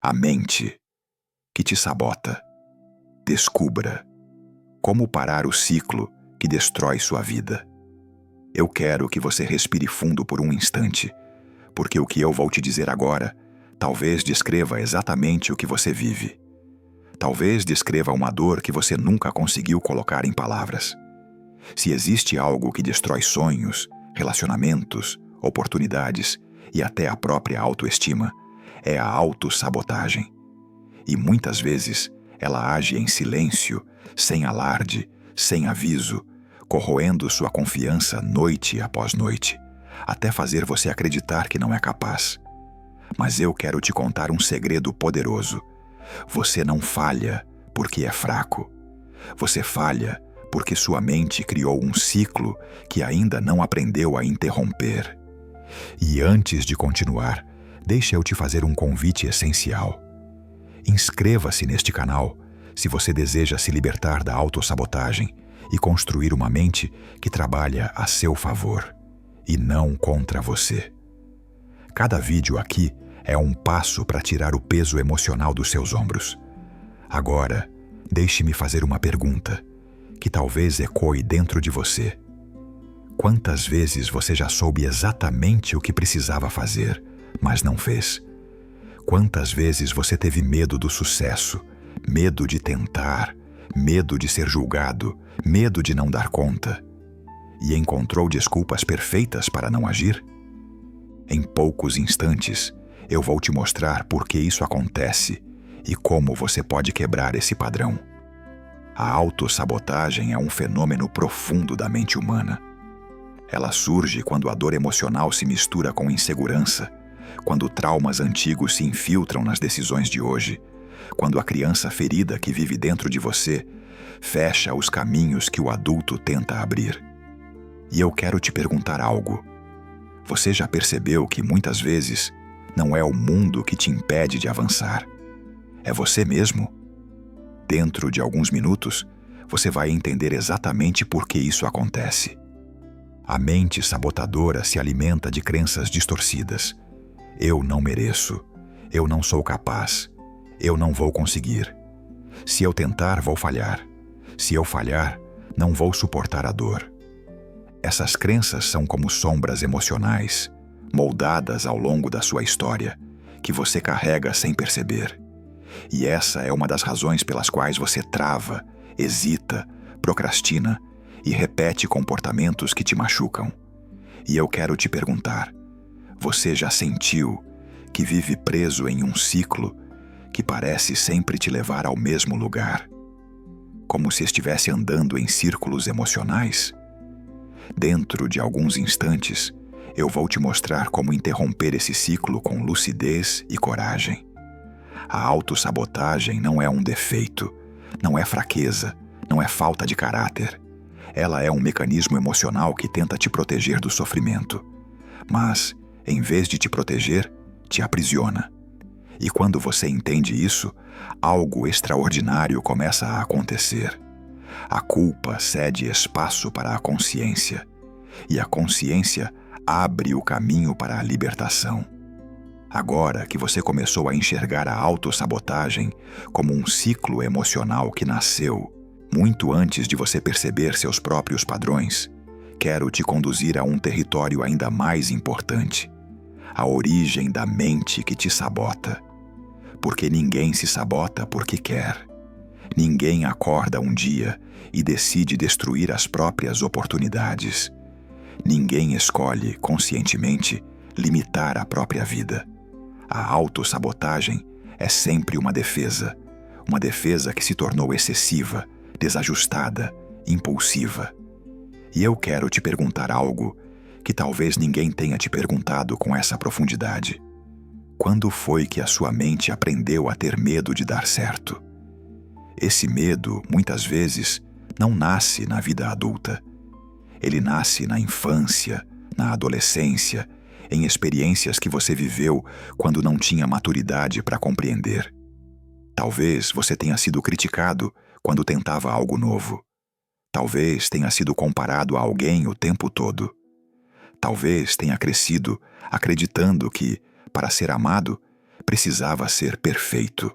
A mente que te sabota. Descubra como parar o ciclo que destrói sua vida. Eu quero que você respire fundo por um instante, porque o que eu vou te dizer agora talvez descreva exatamente o que você vive. Talvez descreva uma dor que você nunca conseguiu colocar em palavras. Se existe algo que destrói sonhos, relacionamentos, oportunidades e até a própria autoestima, é a autossabotagem. E muitas vezes ela age em silêncio, sem alarde, sem aviso, corroendo sua confiança noite após noite, até fazer você acreditar que não é capaz. Mas eu quero te contar um segredo poderoso. Você não falha porque é fraco. Você falha porque sua mente criou um ciclo que ainda não aprendeu a interromper. E antes de continuar, deixa eu te fazer um convite essencial. Inscreva-se neste canal se você deseja se libertar da autossabotagem e construir uma mente que trabalha a seu favor e não contra você. Cada vídeo aqui é um passo para tirar o peso emocional dos seus ombros. Agora, deixe-me fazer uma pergunta que talvez ecoe dentro de você. Quantas vezes você já soube exatamente o que precisava fazer, mas não fez? Quantas vezes você teve medo do sucesso, medo de tentar, medo de ser julgado, medo de não dar conta, e encontrou desculpas perfeitas para não agir? Em poucos instantes, eu vou te mostrar por que isso acontece e como você pode quebrar esse padrão. A autossabotagem é um fenômeno profundo da mente humana. Ela surge quando a dor emocional se mistura com insegurança, quando traumas antigos se infiltram nas decisões de hoje, quando a criança ferida que vive dentro de você fecha os caminhos que o adulto tenta abrir. E eu quero te perguntar algo. Você já percebeu que muitas vezes não é o mundo que te impede de avançar? É você mesmo? Dentro de alguns minutos, você vai entender exatamente por que isso acontece. A mente sabotadora se alimenta de crenças distorcidas. Eu não mereço. Eu não sou capaz. Eu não vou conseguir. Se eu tentar, vou falhar. Se eu falhar, não vou suportar a dor. Essas crenças são como sombras emocionais, moldadas ao longo da sua história, que você carrega sem perceber. E essa é uma das razões pelas quais você trava, hesita, procrastina e repete comportamentos que te machucam. E eu quero te perguntar, você já sentiu que vive preso em um ciclo que parece sempre te levar ao mesmo lugar? Como se estivesse andando em círculos emocionais? Dentro de alguns instantes, eu vou te mostrar como interromper esse ciclo com lucidez e coragem. A autossabotagem não é um defeito, não é fraqueza, não é falta de caráter. Ela é um mecanismo emocional que tenta te proteger do sofrimento. Mas, em vez de te proteger, te aprisiona. E quando você entende isso, algo extraordinário começa a acontecer. A culpa cede espaço para a consciência, e a consciência abre o caminho para a libertação. Agora que você começou a enxergar a autossabotagem como um ciclo emocional que nasceu muito antes de você perceber seus próprios padrões, quero te conduzir a um território ainda mais importante: a origem da mente que te sabota. Porque ninguém se sabota porque quer. Ninguém acorda um dia e decide destruir as próprias oportunidades. Ninguém escolhe, conscientemente, limitar a própria vida. A autossabotagem é sempre uma defesa que se tornou excessiva, desajustada, impulsiva. E eu quero te perguntar algo que talvez ninguém tenha te perguntado com essa profundidade. Quando foi que a sua mente aprendeu a ter medo de dar certo? Esse medo, muitas vezes, não nasce na vida adulta. Ele nasce na infância, na adolescência, em experiências que você viveu quando não tinha maturidade para compreender. Talvez você tenha sido criticado quando tentava algo novo. Talvez tenha sido comparado a alguém o tempo todo. Talvez tenha crescido acreditando que, para ser amado, precisava ser perfeito.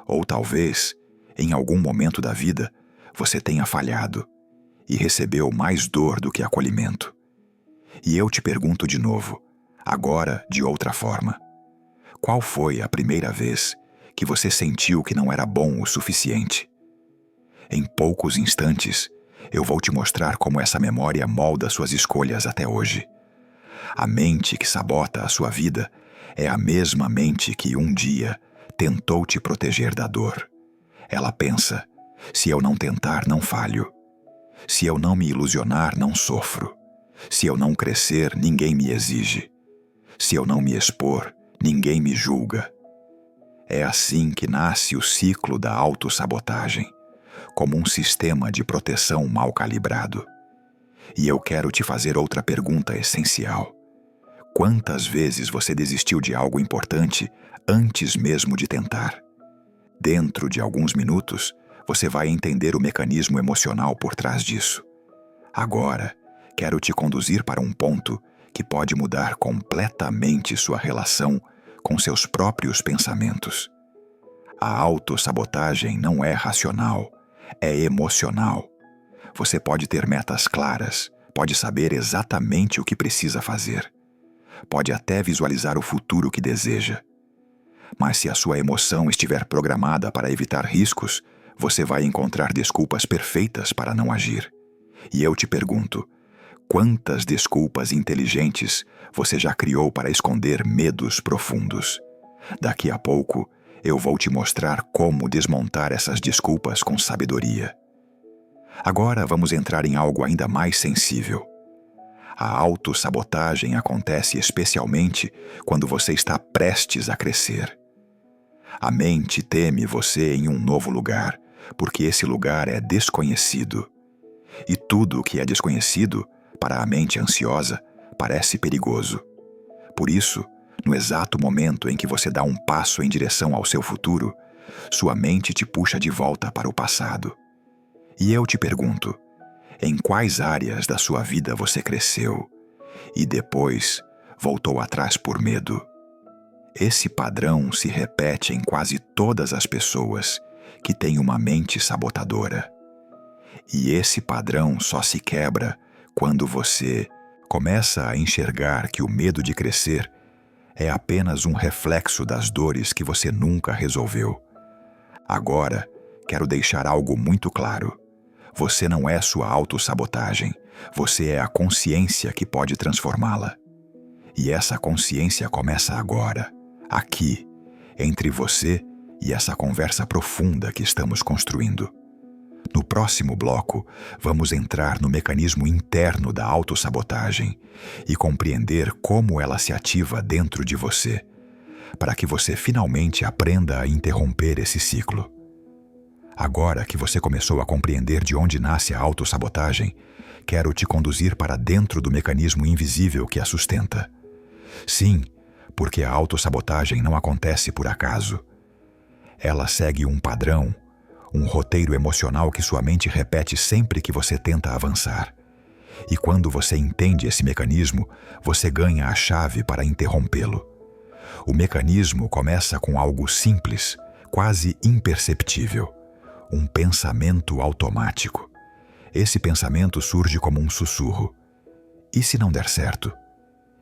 Ou talvez, em algum momento da vida, você tenha falhado e recebeu mais dor do que acolhimento. E eu te pergunto de novo, agora de outra forma. Qual foi a primeira vez que você sentiu que não era bom o suficiente? Em poucos instantes, eu vou te mostrar como essa memória molda suas escolhas até hoje. A mente que sabota a sua vida é a mesma mente que um dia tentou te proteger da dor. Ela pensa, se eu não tentar, não falho. Se eu não me ilusionar, não sofro. Se eu não crescer, ninguém me exige. Se eu não me expor, ninguém me julga. É assim que nasce o ciclo da autossabotagem, como um sistema de proteção mal calibrado. E eu quero te fazer outra pergunta essencial. Quantas vezes você desistiu de algo importante antes mesmo de tentar? Dentro de alguns minutos, você vai entender o mecanismo emocional por trás disso. Agora, quero te conduzir para um ponto que pode mudar completamente sua relação com seus próprios pensamentos. A autossabotagem não é racional, é emocional. Você pode ter metas claras, pode saber exatamente o que precisa fazer. Pode até visualizar o futuro que deseja. Mas se a sua emoção estiver programada para evitar riscos, você vai encontrar desculpas perfeitas para não agir. E eu te pergunto, quantas desculpas inteligentes você já criou para esconder medos profundos? Daqui a pouco, eu vou te mostrar como desmontar essas desculpas com sabedoria. Agora vamos entrar em algo ainda mais sensível. A autossabotagem acontece especialmente quando você está prestes a crescer. A mente teme você em um novo lugar, porque esse lugar é desconhecido. E tudo o que é desconhecido, para a mente ansiosa, parece perigoso. Por isso, no exato momento em que você dá um passo em direção ao seu futuro, sua mente te puxa de volta para o passado. E eu te pergunto, em quais áreas da sua vida você cresceu e depois voltou atrás por medo? Esse padrão se repete em quase todas as pessoas que têm uma mente sabotadora. E esse padrão só se quebra quando você começa a enxergar que o medo de crescer é apenas um reflexo das dores que você nunca resolveu. Agora, quero deixar algo muito claro. Você não é sua autossabotagem, você é a consciência que pode transformá-la. E essa consciência começa agora, aqui, entre você e essa conversa profunda que estamos construindo. No próximo bloco, vamos entrar no mecanismo interno da autossabotagem e compreender como ela se ativa dentro de você, para que você finalmente aprenda a interromper esse ciclo. Agora que você começou a compreender de onde nasce a autossabotagem, quero te conduzir para dentro do mecanismo invisível que a sustenta. Sim, porque a autossabotagem não acontece por acaso. Ela segue um padrão, um roteiro emocional que sua mente repete sempre que você tenta avançar. E quando você entende esse mecanismo, você ganha a chave para interrompê-lo. O mecanismo começa com algo simples, quase imperceptível. Um pensamento automático. Esse pensamento surge como um sussurro. E se não der certo?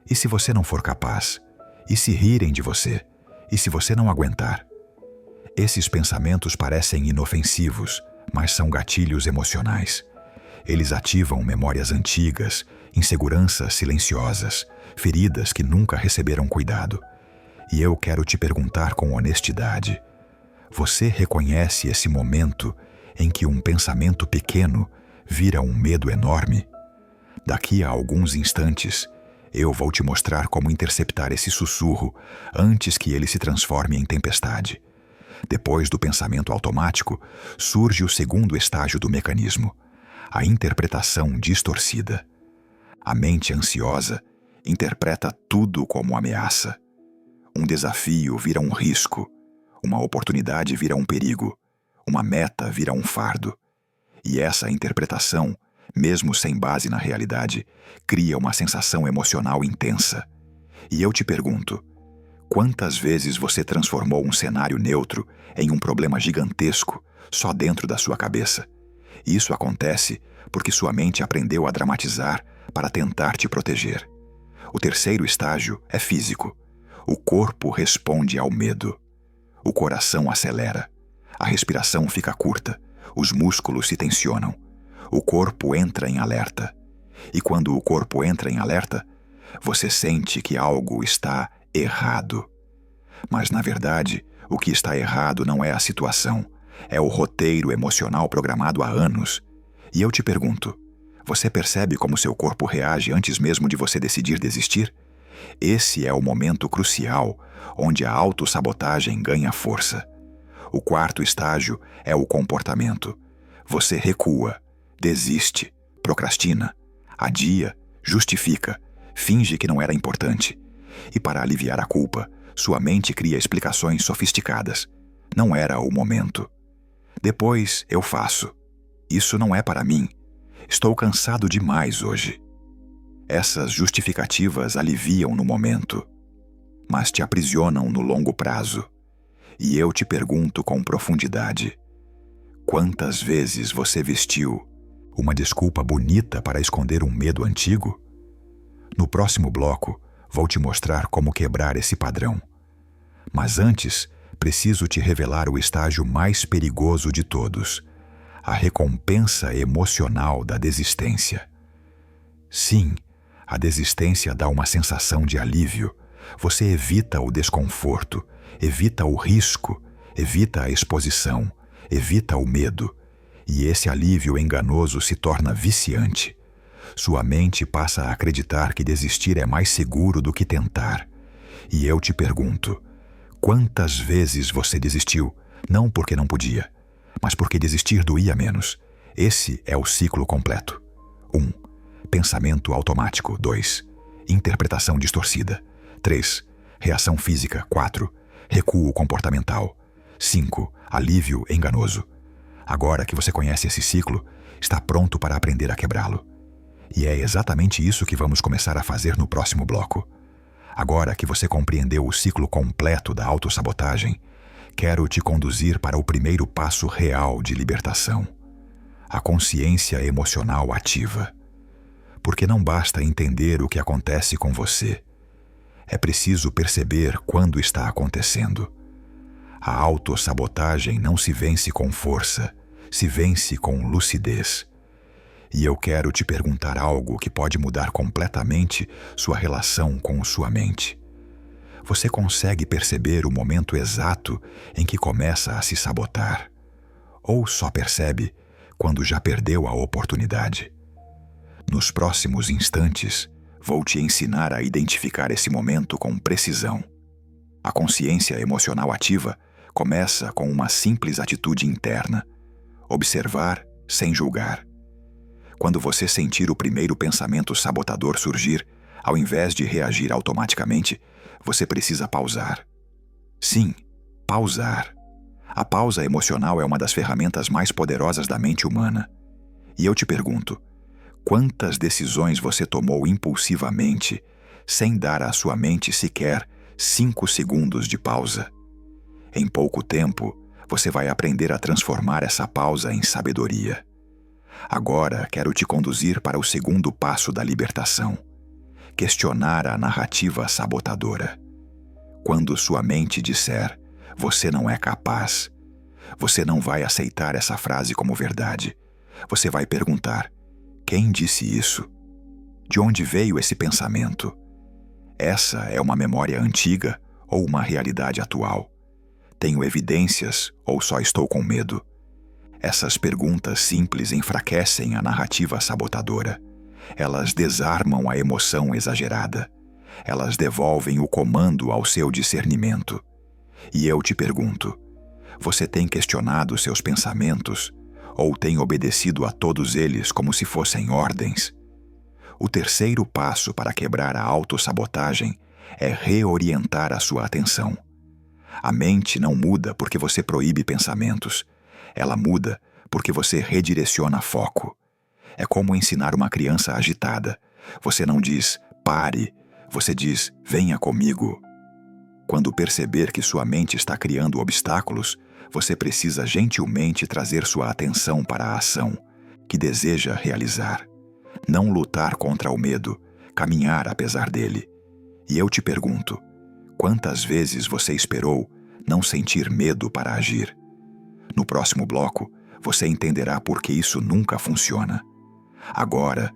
E se você não for capaz? E se rirem de você? E se você não aguentar? Esses pensamentos parecem inofensivos, mas são gatilhos emocionais. Eles ativam memórias antigas, inseguranças silenciosas, feridas que nunca receberam cuidado. E eu quero te perguntar com honestidade: você reconhece esse momento em que um pensamento pequeno vira um medo enorme? Daqui a alguns instantes, eu vou te mostrar como interceptar esse sussurro antes que ele se transforme em tempestade. Depois do pensamento automático, surge o segundo estágio do mecanismo, a interpretação distorcida. A mente ansiosa interpreta tudo como ameaça. Um desafio vira um risco, uma oportunidade vira um perigo, uma meta vira um fardo. E essa interpretação, mesmo sem base na realidade, cria uma sensação emocional intensa. E eu te pergunto, Quantas vezes você transformou um cenário neutro em um problema gigantesco só dentro da sua cabeça? Isso acontece porque sua mente aprendeu a dramatizar para tentar te proteger. O terceiro estágio é físico. O corpo responde ao medo. O coração acelera. A respiração fica curta. Os músculos se tensionam. O corpo entra em alerta. E quando o corpo entra em alerta, você sente que algo está errado. Mas, na verdade, o que está errado não é a situação. É o roteiro emocional programado há anos. E eu te pergunto, você percebe como seu corpo reage antes mesmo de você decidir desistir? Esse é o momento crucial onde a autossabotagem ganha força. O quarto estágio é o comportamento. Você recua, desiste, procrastina, adia, justifica, finge que não era importante. E para aliviar a culpa, sua mente cria explicações sofisticadas. Não era o momento. Depois eu faço. Isso não é para mim. Estou cansado demais hoje. Essas justificativas aliviam no momento, mas te aprisionam no longo prazo. E eu te pergunto com profundidade: quantas vezes você vestiu uma desculpa bonita para esconder um medo antigo? No próximo bloco, vou te mostrar como quebrar esse padrão. Mas antes, preciso te revelar o estágio mais perigoso de todos: a recompensa emocional da desistência. Sim, a desistência dá uma sensação de alívio. Você evita o desconforto, evita o risco, evita a exposição, evita o medo. E esse alívio enganoso se torna viciante. Sua mente passa a acreditar que desistir é mais seguro do que tentar. E eu te pergunto, quantas vezes você desistiu, não porque não podia, mas porque desistir doía menos? Esse é o ciclo completo. 1. Pensamento automático. 2. Interpretação distorcida. 3. Reação física. 4. Recuo comportamental. 5. Alívio enganoso. Agora que você conhece esse ciclo, está pronto para aprender a quebrá-lo. E é exatamente isso que vamos começar a fazer no próximo bloco. Agora que você compreendeu o ciclo completo da autossabotagem, quero te conduzir para o primeiro passo real de libertação: a consciência emocional ativa. Porque não basta entender o que acontece com você. É preciso perceber quando está acontecendo. A autossabotagem não se vence com força, se vence com lucidez. E eu quero te perguntar algo que pode mudar completamente sua relação com sua mente. Você consegue perceber o momento exato em que começa a se sabotar? Ou só percebe quando já perdeu a oportunidade? Nos próximos instantes, vou te ensinar a identificar esse momento com precisão. A consciência emocional ativa começa com uma simples atitude interna: observar sem julgar. Quando você sentir o primeiro pensamento sabotador surgir, ao invés de reagir automaticamente, você precisa pausar. Sim, pausar. A pausa emocional é uma das ferramentas mais poderosas da mente humana. E eu te pergunto, quantas decisões você tomou impulsivamente, sem dar à sua mente sequer 5 segundos de pausa? Em pouco tempo, você vai aprender a transformar essa pausa em sabedoria. Agora quero te conduzir para o segundo passo da libertação: questionar a narrativa sabotadora. Quando sua mente disser, você não é capaz, você não vai aceitar essa frase como verdade. Você vai perguntar, quem disse isso? De onde veio esse pensamento? Essa é uma memória antiga ou uma realidade atual? Tenho evidências ou só estou com medo? Essas perguntas simples enfraquecem a narrativa sabotadora. Elas desarmam a emoção exagerada. Elas devolvem o comando ao seu discernimento. E eu te pergunto, você tem questionado seus pensamentos ou tem obedecido a todos eles como se fossem ordens? O terceiro passo para quebrar a autossabotagem é reorientar a sua atenção. A mente não muda porque você proíbe pensamentos. Ela muda porque você redireciona foco. É como ensinar uma criança agitada. Você não diz, pare. Você diz, venha comigo. Quando perceber que sua mente está criando obstáculos, você precisa gentilmente trazer sua atenção para a ação que deseja realizar. Não lutar contra o medo, caminhar apesar dele. E eu te pergunto, quantas vezes você esperou não sentir medo para agir? No próximo bloco, você entenderá por que isso nunca funciona. Agora,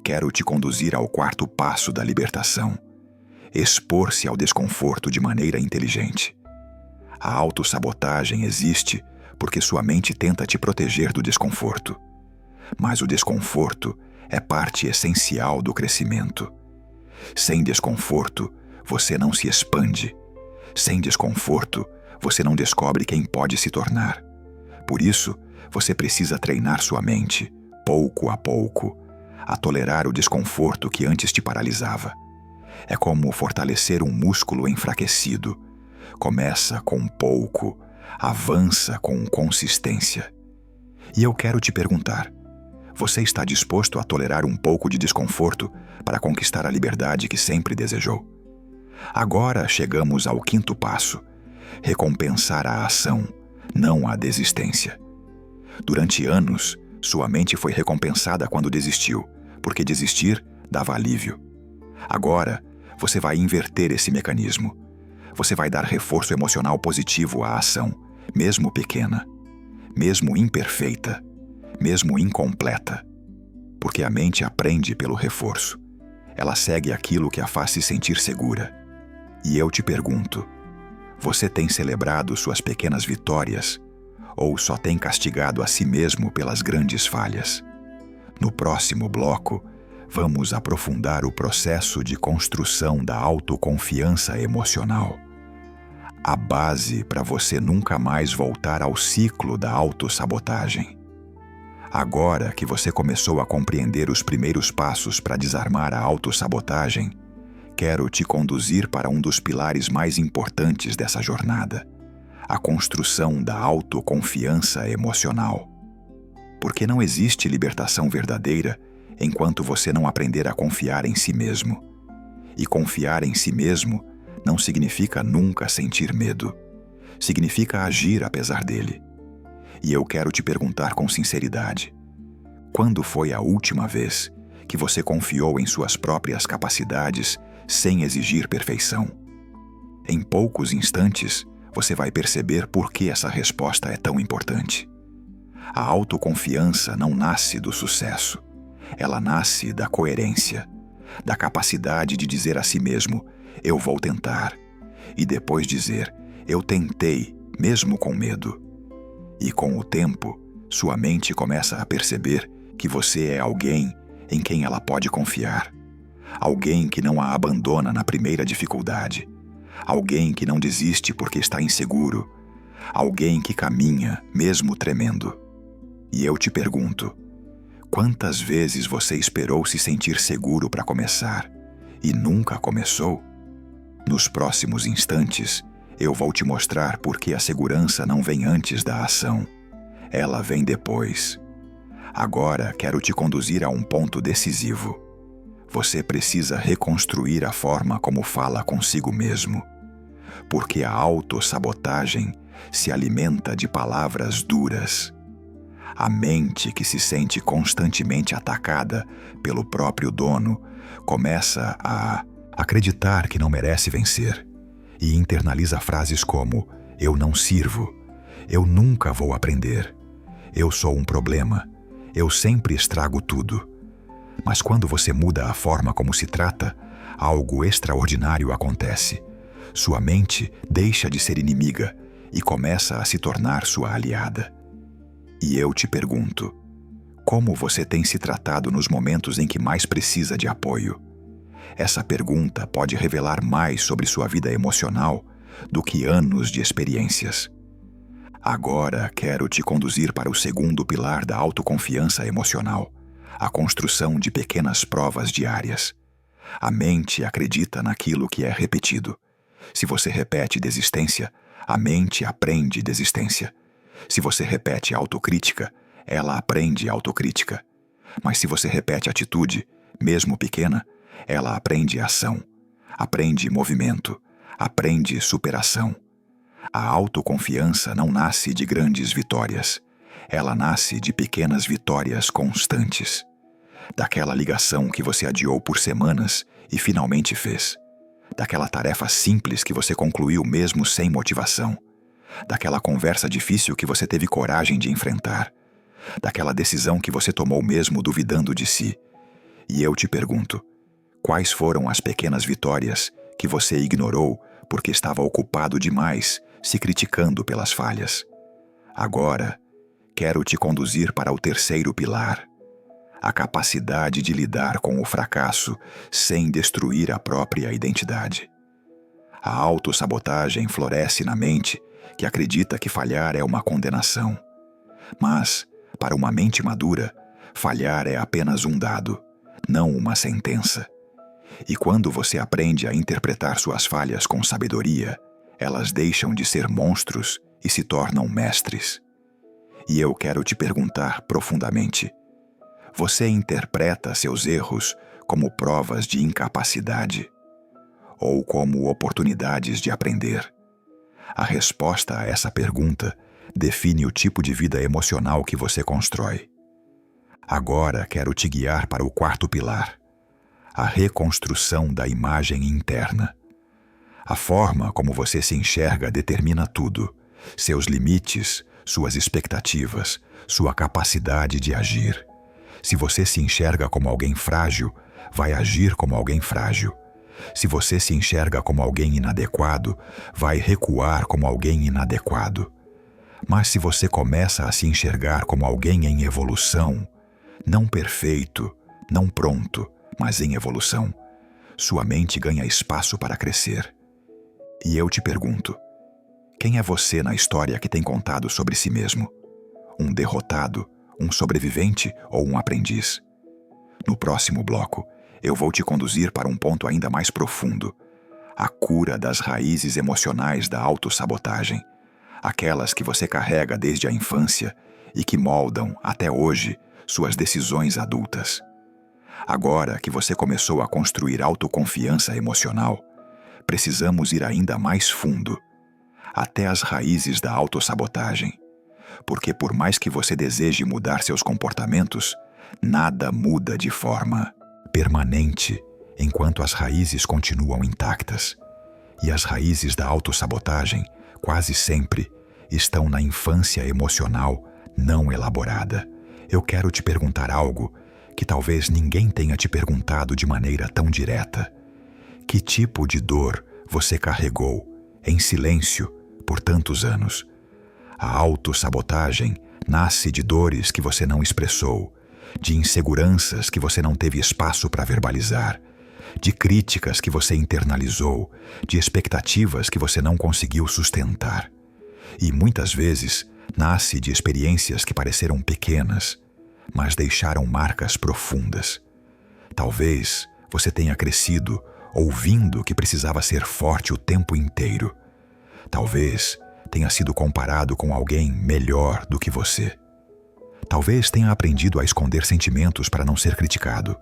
quero te conduzir ao quarto passo da libertação: expor-se ao desconforto de maneira inteligente. A autossabotagem existe porque sua mente tenta te proteger do desconforto. Mas o desconforto é parte essencial do crescimento. Sem desconforto, você não se expande. Sem desconforto, você não descobre quem pode se tornar. Por isso, você precisa treinar sua mente, pouco a pouco, a tolerar o desconforto que antes te paralisava. É como fortalecer um músculo enfraquecido. Começa com pouco, avança com consistência. E eu quero te perguntar: você está disposto a tolerar um pouco de desconforto para conquistar a liberdade que sempre desejou? Agora chegamos ao quinto passo: recompensar a ação, não a desistência. Durante anos, sua mente foi recompensada quando desistiu, porque desistir dava alívio. Agora, você vai inverter esse mecanismo. Você vai dar reforço emocional positivo à ação, mesmo pequena, mesmo imperfeita, mesmo incompleta. Porque a mente aprende pelo reforço. Ela segue aquilo que a faz se sentir segura. E eu te pergunto, você tem celebrado suas pequenas vitórias ou só tem castigado a si mesmo pelas grandes falhas? No próximo bloco, vamos aprofundar o processo de construção da autoconfiança emocional. A base para você nunca mais voltar ao ciclo da autossabotagem. Agora que você começou a compreender os primeiros passos para desarmar a autossabotagem, quero te conduzir para um dos pilares mais importantes dessa jornada: a construção da autoconfiança emocional. Porque não existe libertação verdadeira enquanto você não aprender a confiar em si mesmo. E confiar em si mesmo não significa nunca sentir medo. Significa agir apesar dele. E eu quero te perguntar com sinceridade: quando foi a última vez que você confiou em suas próprias capacidades sem exigir perfeição? Em poucos instantes, você vai perceber por que essa resposta é tão importante. A autoconfiança não nasce do sucesso. Ela nasce da coerência, da capacidade de dizer a si mesmo: eu vou tentar, e depois dizer: eu tentei, mesmo com medo. E com o tempo, sua mente começa a perceber que você é alguém em quem ela pode confiar. Alguém que não a abandona na primeira dificuldade. Alguém que não desiste porque está inseguro. Alguém que caminha, mesmo tremendo. E eu te pergunto, quantas vezes você esperou se sentir seguro para começar e nunca começou? Nos próximos instantes, eu vou te mostrar por que a segurança não vem antes da ação. Ela vem depois. Agora quero te conduzir a um ponto decisivo. Você precisa reconstruir a forma como fala consigo mesmo. Porque a autossabotagem se alimenta de palavras duras. A mente que se sente constantemente atacada pelo próprio dono começa a acreditar que não merece vencer e internaliza frases como: eu não sirvo, eu nunca vou aprender, eu sou um problema, eu sempre estrago tudo. Mas quando você muda a forma como se trata, algo extraordinário acontece. Sua mente deixa de ser inimiga e começa a se tornar sua aliada. E eu te pergunto, como você tem se tratado nos momentos em que mais precisa de apoio? Essa pergunta pode revelar mais sobre sua vida emocional do que anos de experiências. Agora quero te conduzir para o segundo pilar da autoconfiança emocional: a construção de pequenas provas diárias. A mente acredita naquilo que é repetido. Se você repete desistência, a mente aprende desistência. Se você repete autocrítica, ela aprende autocrítica. Mas se você repete atitude, mesmo pequena, ela aprende ação, aprende movimento, Aprende superação. A autoconfiança não nasce de grandes vitórias. Ela nasce de pequenas vitórias constantes. Daquela ligação que você adiou por semanas e finalmente fez. Daquela tarefa simples que você concluiu mesmo sem motivação. Daquela conversa difícil que você teve coragem de enfrentar. Daquela decisão que você tomou mesmo duvidando de si. E eu te pergunto, quais foram as pequenas vitórias que você ignorou porque estava ocupado demais se criticando pelas falhas? Agora, quero te conduzir para o terceiro pilar. A capacidade de lidar com o fracasso sem destruir a própria identidade. A autossabotagem floresce na mente que acredita que falhar é uma condenação. Mas, para uma mente madura, falhar é apenas um dado, não uma sentença. E quando você aprende a interpretar suas falhas com sabedoria, elas deixam de ser monstros e se tornam mestres. E eu quero te perguntar profundamente: você interpreta seus erros como provas de incapacidade ou como oportunidades de aprender? A resposta a essa pergunta define o tipo de vida emocional que você constrói. Agora quero te guiar para o quarto pilar: a reconstrução da imagem interna. A forma como você se enxerga determina tudo: seus limites, suas expectativas, sua capacidade de agir. Se você se enxerga como alguém frágil, vai agir como alguém frágil. Se você se enxerga como alguém inadequado, vai recuar como alguém inadequado. Mas se você começa a se enxergar como alguém em evolução, não perfeito, não pronto, mas em evolução, sua mente ganha espaço para crescer. E eu te pergunto, quem é você na história que tem contado sobre si mesmo? Um derrotado, um sobrevivente ou um aprendiz? No próximo bloco, eu vou te conduzir para um ponto ainda mais profundo: a cura das raízes emocionais da autossabotagem, aquelas que você carrega desde a infância e que moldam, até hoje, suas decisões adultas. Agora que você começou a construir autoconfiança emocional, precisamos ir ainda mais fundo, até as raízes da autossabotagem. Porque por mais que você deseje mudar seus comportamentos, nada muda de forma permanente enquanto as raízes continuam intactas. E as raízes da autossabotagem, quase sempre, estão na infância emocional não elaborada. Eu quero te perguntar algo que talvez ninguém tenha te perguntado de maneira tão direta. Que tipo de dor você carregou, em silêncio, por tantos anos? A autossabotagem nasce de dores que você não expressou, de inseguranças que você não teve espaço para verbalizar, de críticas que você internalizou, de expectativas que você não conseguiu sustentar. E muitas vezes nasce de experiências que pareceram pequenas, mas deixaram marcas profundas. Talvez você tenha crescido ouvindo que precisava ser forte o tempo inteiro. Talvez tenha sido comparado com alguém melhor do que você. Talvez tenha aprendido a esconder sentimentos para não ser criticado.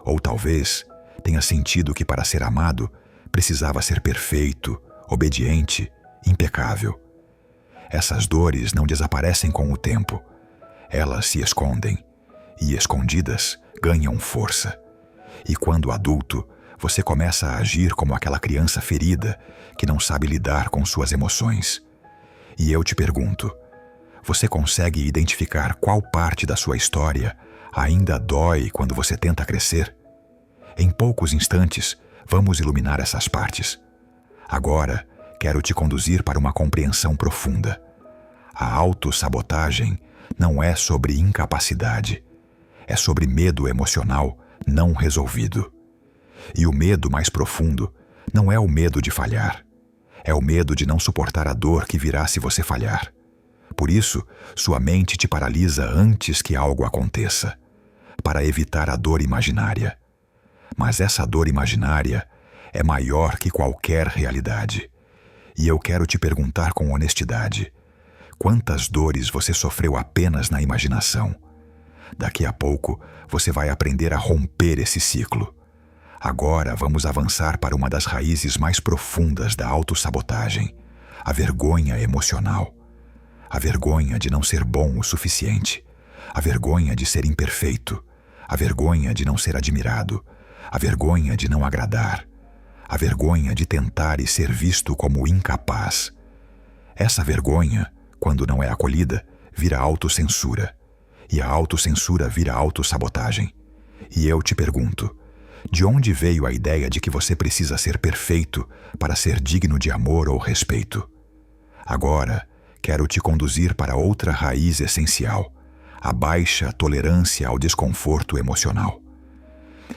Ou talvez tenha sentido que para ser amado precisava ser perfeito, obediente, impecável. Essas dores não desaparecem com o tempo. Elas se escondem e, escondidas, ganham força. E quando adulto, você começa a agir como aquela criança ferida que não sabe lidar com suas emoções. E eu te pergunto, você consegue identificar qual parte da sua história ainda dói quando você tenta crescer? Em poucos instantes, vamos iluminar essas partes. Agora, quero te conduzir para uma compreensão profunda. A autossabotagem não é sobre incapacidade, é sobre medo emocional não resolvido. E o medo mais profundo não é o medo de falhar, é o medo de não suportar a dor que virá se você falhar. Por isso, sua mente te paralisa antes que algo aconteça, para evitar a dor imaginária. Mas essa dor imaginária é maior que qualquer realidade. E eu quero te perguntar com honestidade, quantas dores você sofreu apenas na imaginação? Daqui a pouco, você vai aprender a romper esse ciclo. Agora vamos avançar para uma das raízes mais profundas da autossabotagem, a vergonha emocional. A vergonha de não ser bom o suficiente, a vergonha de ser imperfeito, a vergonha de não ser admirado, a vergonha de não agradar, a vergonha de tentar e ser visto como incapaz. Essa vergonha, quando não é acolhida, vira autocensura, e a autocensura vira autossabotagem. E eu te pergunto, de onde veio a ideia de que você precisa ser perfeito para ser digno de amor ou respeito? Agora, quero te conduzir para outra raiz essencial, a baixa tolerância ao desconforto emocional.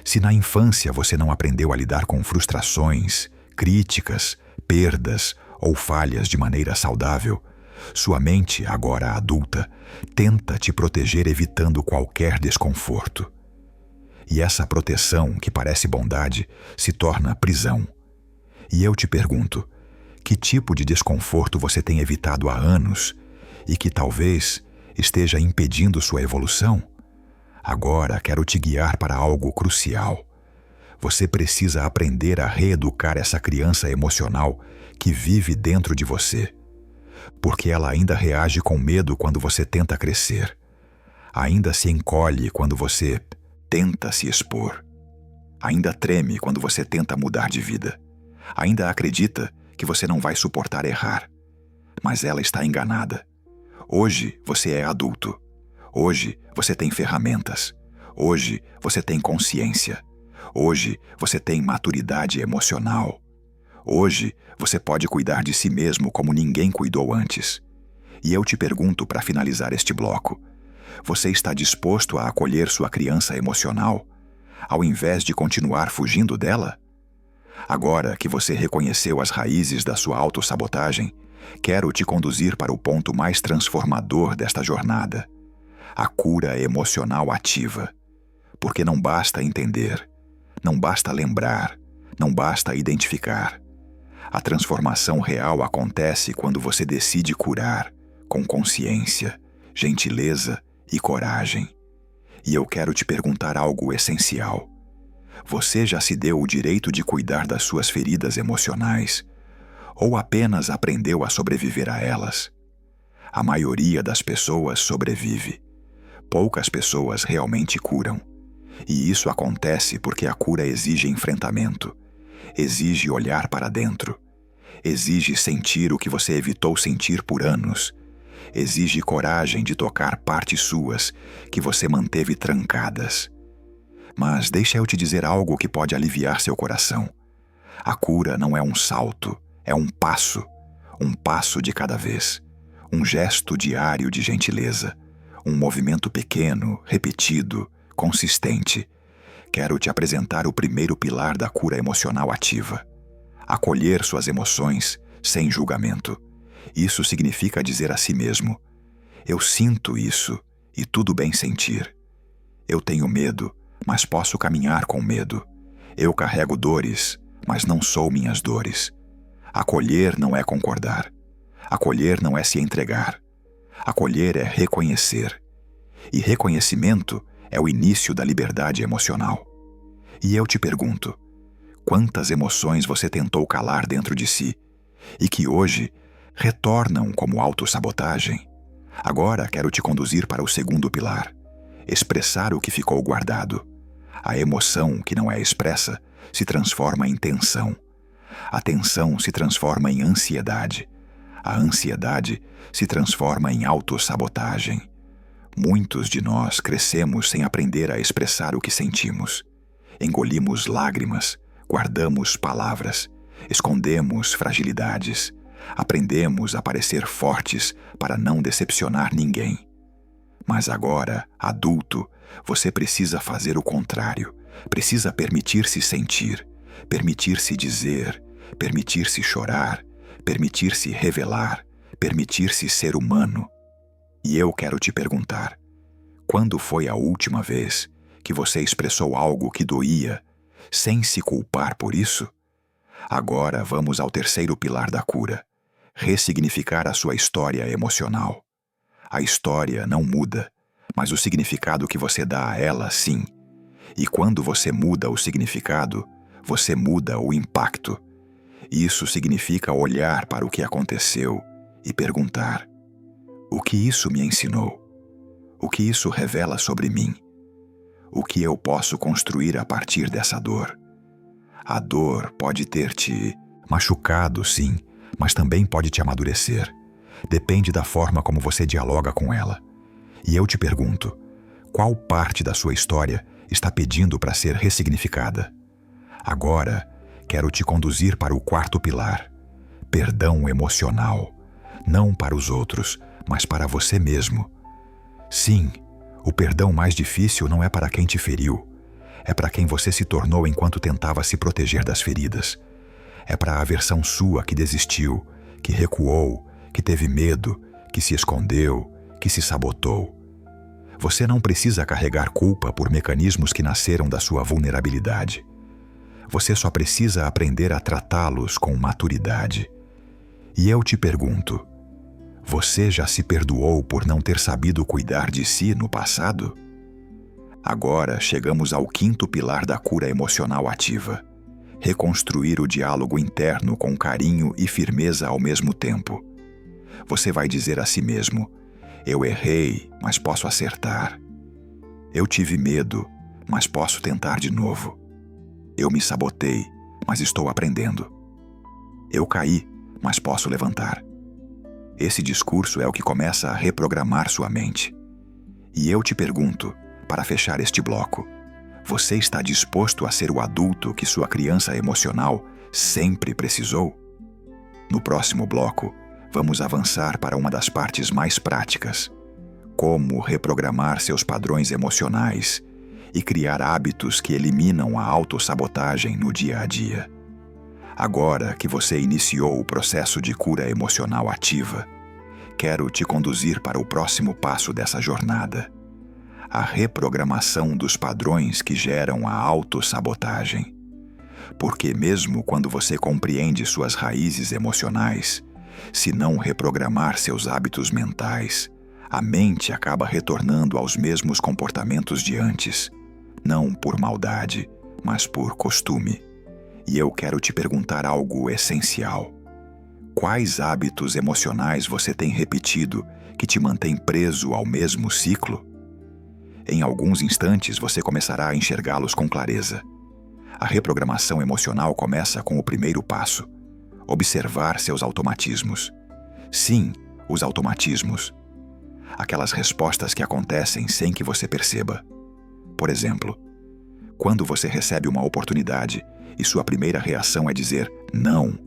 Se na infância você não aprendeu a lidar com frustrações, críticas, perdas ou falhas de maneira saudável, sua mente, agora adulta, tenta te proteger evitando qualquer desconforto. E essa proteção, que parece bondade, se torna prisão. E eu te pergunto, que tipo de desconforto você tem evitado há anos e que talvez esteja impedindo sua evolução? Agora quero te guiar para algo crucial. Você precisa aprender a reeducar essa criança emocional que vive dentro de você, porque ela ainda reage com medo quando você tenta crescer, ainda se encolhe quando você tenta se expor, ainda treme quando você tenta mudar de vida, ainda acredita que você não vai suportar errar. Mas ela está enganada. Hoje você é adulto. Hoje você tem ferramentas. Hoje você tem consciência. Hoje você tem maturidade emocional. Hoje você pode cuidar de si mesmo como ninguém cuidou antes. E eu te pergunto para finalizar este bloco, você está disposto a acolher sua criança emocional, ao invés de continuar fugindo dela? Agora que você reconheceu as raízes da sua autossabotagem, quero te conduzir para o ponto mais transformador desta jornada, a cura emocional ativa. Porque não basta entender, não basta lembrar, não basta identificar. A transformação real acontece quando você decide curar, com consciência, gentileza e coragem. E eu quero te perguntar algo essencial. Você já se deu o direito de cuidar das suas feridas emocionais? Ou apenas aprendeu a sobreviver a elas? A maioria das pessoas sobrevive. Poucas pessoas realmente curam. E isso acontece porque a cura exige enfrentamento, exige olhar para dentro, exige sentir o que você evitou sentir por anos, exige coragem de tocar partes suas que você manteve trancadas. Mas deixa eu te dizer algo que pode aliviar seu coração. A cura não é um salto, é um passo de cada vez, um gesto diário de gentileza, um movimento pequeno, repetido, consistente. Quero te apresentar o primeiro pilar da cura emocional ativa. Acolher suas emoções sem julgamento. Isso significa dizer a si mesmo: eu sinto isso e tudo bem sentir. Eu tenho medo, mas posso caminhar com medo. Eu carrego dores, mas não sou minhas dores. Acolher não é concordar. Acolher não é se entregar. Acolher é reconhecer. E reconhecimento é o início da liberdade emocional. E eu te pergunto, quantas emoções você tentou calar dentro de si e que hoje retornam como autossabotagem? Agora quero te conduzir para o segundo pilar, expressar o que ficou guardado. A emoção que não é expressa se transforma em tensão. A tensão se transforma em ansiedade. A ansiedade se transforma em autossabotagem. Muitos de nós crescemos sem aprender a expressar o que sentimos. Engolimos lágrimas, guardamos palavras, escondemos fragilidades. Aprendemos a parecer fortes para não decepcionar ninguém. Mas agora, adulto, você precisa fazer o contrário. Precisa permitir-se sentir, permitir-se dizer, permitir-se chorar, permitir-se revelar, permitir-se ser humano. E eu quero te perguntar, quando foi a última vez que você expressou algo que doía, sem se culpar por isso? Agora vamos ao terceiro pilar da cura, ressignificar a sua história emocional. A história não muda, mas o significado que você dá a ela, sim. E quando você muda o significado, você muda o impacto. Isso significa olhar para o que aconteceu e perguntar: o que isso me ensinou? O que isso revela sobre mim? O que eu posso construir a partir dessa dor? A dor pode ter te machucado, sim, mas também pode te amadurecer. Depende da forma como você dialoga com ela. E eu te pergunto, qual parte da sua história está pedindo para ser ressignificada? Agora, quero te conduzir para o quarto pilar: perdão emocional. Não para os outros, mas para você mesmo. Sim, o perdão mais difícil não é para quem te feriu. É para quem você se tornou enquanto tentava se proteger das feridas. É para a versão sua que desistiu, que recuou, que teve medo, que se escondeu, que se sabotou. Você não precisa carregar culpa por mecanismos que nasceram da sua vulnerabilidade. Você só precisa aprender a tratá-los com maturidade. E eu te pergunto, você já se perdoou por não ter sabido cuidar de si no passado? Agora chegamos ao quinto pilar da cura emocional ativa: reconstruir o diálogo interno com carinho e firmeza ao mesmo tempo. Você vai dizer a si mesmo: eu errei, mas posso acertar. Eu tive medo, mas posso tentar de novo. Eu me sabotei, mas estou aprendendo. Eu caí, mas posso levantar. Esse discurso é o que começa a reprogramar sua mente. E eu te pergunto, para fechar este bloco, você está disposto a ser o adulto que sua criança emocional sempre precisou? No próximo bloco, vamos avançar para uma das partes mais práticas: como reprogramar seus padrões emocionais e criar hábitos que eliminam a autossabotagem no dia a dia. Agora que você iniciou o processo de cura emocional ativa, quero te conduzir para o próximo passo dessa jornada: a reprogramação dos padrões que geram a autossabotagem. Porque mesmo quando você compreende suas raízes emocionais, se não reprogramar seus hábitos mentais, a mente acaba retornando aos mesmos comportamentos de antes, não por maldade, mas por costume. E eu quero te perguntar algo essencial: quais hábitos emocionais você tem repetido que te mantém preso ao mesmo ciclo? Em alguns instantes você começará a enxergá-los com clareza. A reprogramação emocional começa com o primeiro passo: observar seus automatismos. Sim, os automatismos. Aquelas respostas que acontecem sem que você perceba. Por exemplo, quando você recebe uma oportunidade e sua primeira reação é dizer não.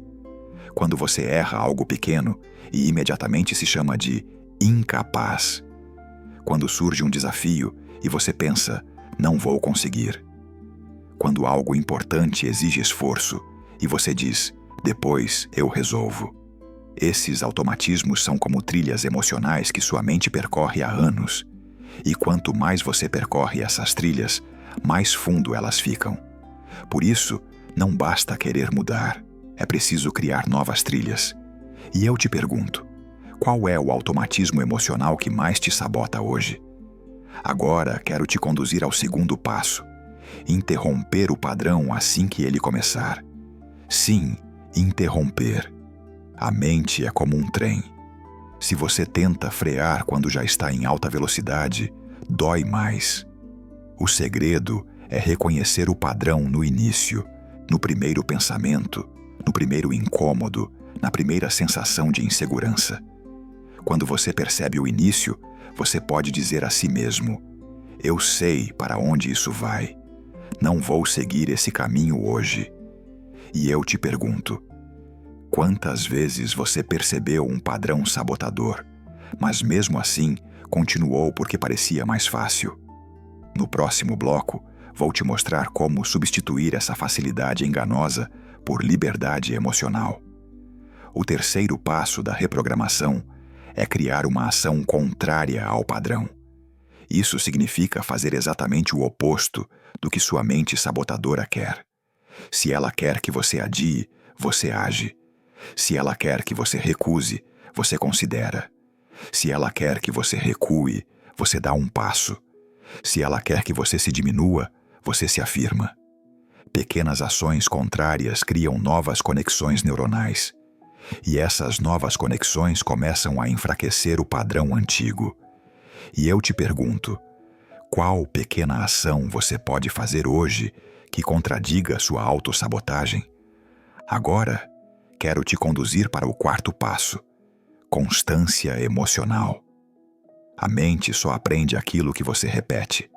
Quando você erra algo pequeno e imediatamente se chama de incapaz. Quando surge um desafio e você pensa, não vou conseguir. Quando algo importante exige esforço e você diz, depois eu resolvo. Esses automatismos são como trilhas emocionais que sua mente percorre há anos. E quanto mais você percorre essas trilhas, mais fundo elas ficam. Por isso, não basta querer mudar, é preciso criar novas trilhas. E eu te pergunto, qual é o automatismo emocional que mais te sabota hoje? Agora quero te conduzir ao segundo passo: interromper o padrão assim que ele começar. Sim, interromper. A mente é como um trem. Se você tenta frear quando já está em alta velocidade, dói mais. O segredo é reconhecer o padrão no início, no primeiro pensamento, no primeiro incômodo, na primeira sensação de insegurança. Quando você percebe o início, você pode dizer a si mesmo: eu sei para onde isso vai. Não vou seguir esse caminho hoje. E eu te pergunto, quantas vezes você percebeu um padrão sabotador, mas mesmo assim continuou porque parecia mais fácil? No próximo bloco, vou te mostrar como substituir essa facilidade enganosa por liberdade emocional. O terceiro passo da reprogramação é criar uma ação contrária ao padrão. Isso significa fazer exatamente o oposto do que sua mente sabotadora quer. Se ela quer que você adie, você age. Se ela quer que você recuse, você considera. Se ela quer que você recue, você dá um passo. Se ela quer que você se diminua, você se afirma. Pequenas ações contrárias criam novas conexões neuronais. E essas novas conexões começam a enfraquecer o padrão antigo. E eu te pergunto, qual pequena ação você pode fazer hoje que contradiga sua autossabotagem? Agora, quero te conduzir para o quarto passo: constância emocional. A mente só aprende aquilo que você repete.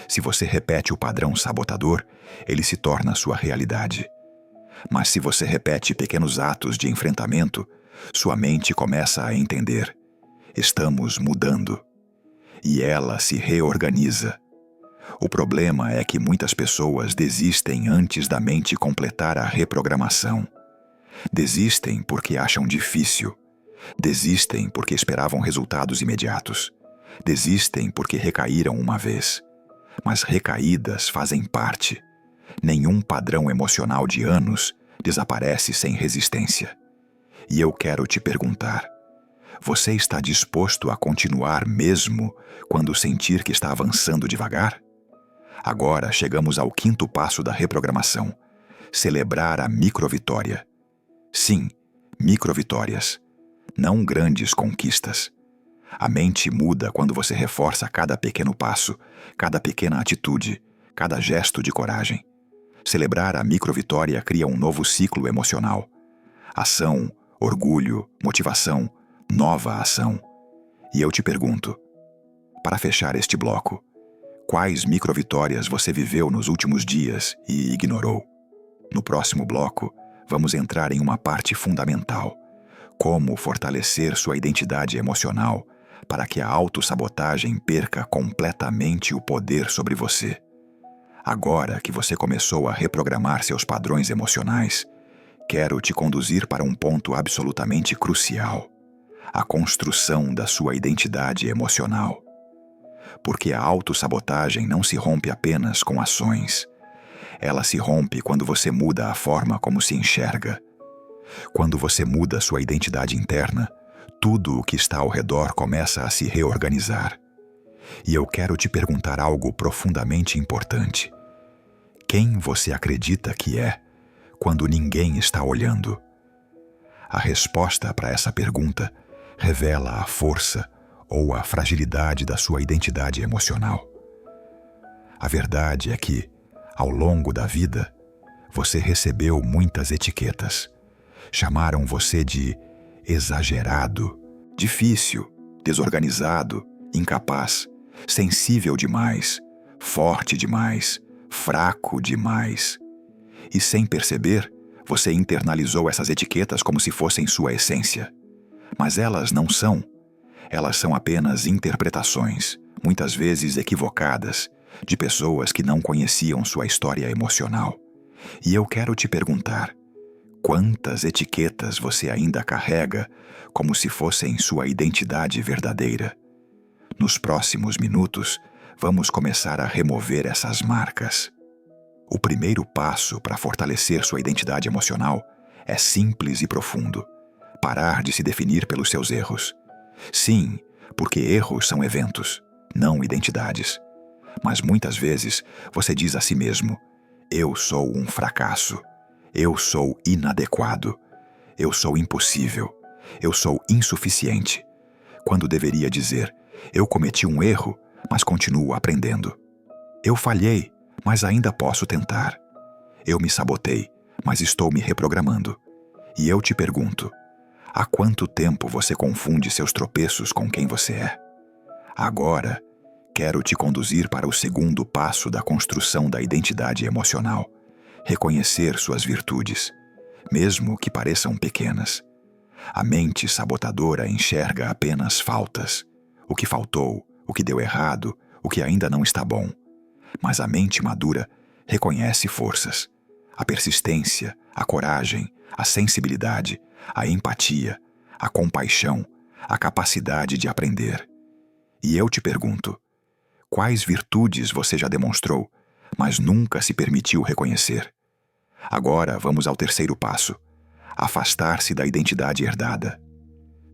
Se você repete o padrão sabotador, ele se torna sua realidade. Mas se você repete pequenos atos de enfrentamento, sua mente começa a entender: estamos mudando. E ela se reorganiza. O problema é que muitas pessoas desistem antes da mente completar a reprogramação. Desistem porque acham difícil. Desistem porque esperavam resultados imediatos. Desistem porque recaíram uma vez. Mas recaídas fazem parte. Nenhum padrão emocional de anos desaparece sem resistência. E eu quero te perguntar: você está disposto a continuar mesmo quando sentir que está avançando devagar? Agora chegamos ao quinto passo da reprogramação: celebrar a microvitória. Sim, microvitórias, não grandes conquistas. A mente muda quando você reforça cada pequeno passo, cada pequena atitude, cada gesto de coragem. Celebrar a microvitória cria um novo ciclo emocional. Ação, orgulho, motivação, nova ação. E eu te pergunto, para fechar este bloco, quais microvitórias você viveu nos últimos dias e ignorou? No próximo bloco, vamos entrar em uma parte fundamental: como fortalecer sua identidade emocional para que a autossabotagem perca completamente o poder sobre você. Agora que você começou a reprogramar seus padrões emocionais, quero te conduzir para um ponto absolutamente crucial: a construção da sua identidade emocional. Porque a autossabotagem não se rompe apenas com ações. Ela se rompe quando você muda a forma como se enxerga. Quando você muda sua identidade interna, tudo o que está ao redor começa a se reorganizar. E eu quero te perguntar algo profundamente importante: quem você acredita que é quando ninguém está olhando? A resposta para essa pergunta revela a força ou a fragilidade da sua identidade emocional. A verdade é que, ao longo da vida, você recebeu muitas etiquetas. Chamaram você de exagerado, difícil, desorganizado, incapaz, sensível demais, forte demais, fraco demais. E sem perceber, você internalizou essas etiquetas como se fossem sua essência. Mas elas não são. Elas são apenas interpretações, muitas vezes equivocadas, de pessoas que não conheciam sua história emocional. E eu quero te perguntar: quantas etiquetas você ainda carrega como se fossem sua identidade verdadeira? Nos próximos minutos, vamos começar a remover essas marcas. O primeiro passo para fortalecer sua identidade emocional é simples e profundo: parar de se definir pelos seus erros. Sim, porque erros são eventos, não identidades. Mas muitas vezes você diz a si mesmo: eu sou um fracasso, eu sou inadequado, eu sou impossível, eu sou insuficiente, quando deveria dizer: eu cometi um erro, mas continuo aprendendo. Eu falhei, mas ainda posso tentar. Eu me sabotei, mas estou me reprogramando. E eu te pergunto: há quanto tempo você confunde seus tropeços com quem você é? Agora, quero te conduzir para o segundo passo da construção da identidade emocional: reconhecer suas virtudes, mesmo que pareçam pequenas. A mente sabotadora enxerga apenas faltas, o que faltou, o que deu errado, o que ainda não está bom. Mas a mente madura reconhece forças: a persistência, a coragem, a sensibilidade, a empatia, a compaixão, a capacidade de aprender. E eu te pergunto: quais virtudes você já demonstrou, mas nunca se permitiu reconhecer? Agora vamos ao terceiro passo: afastar-se da identidade herdada.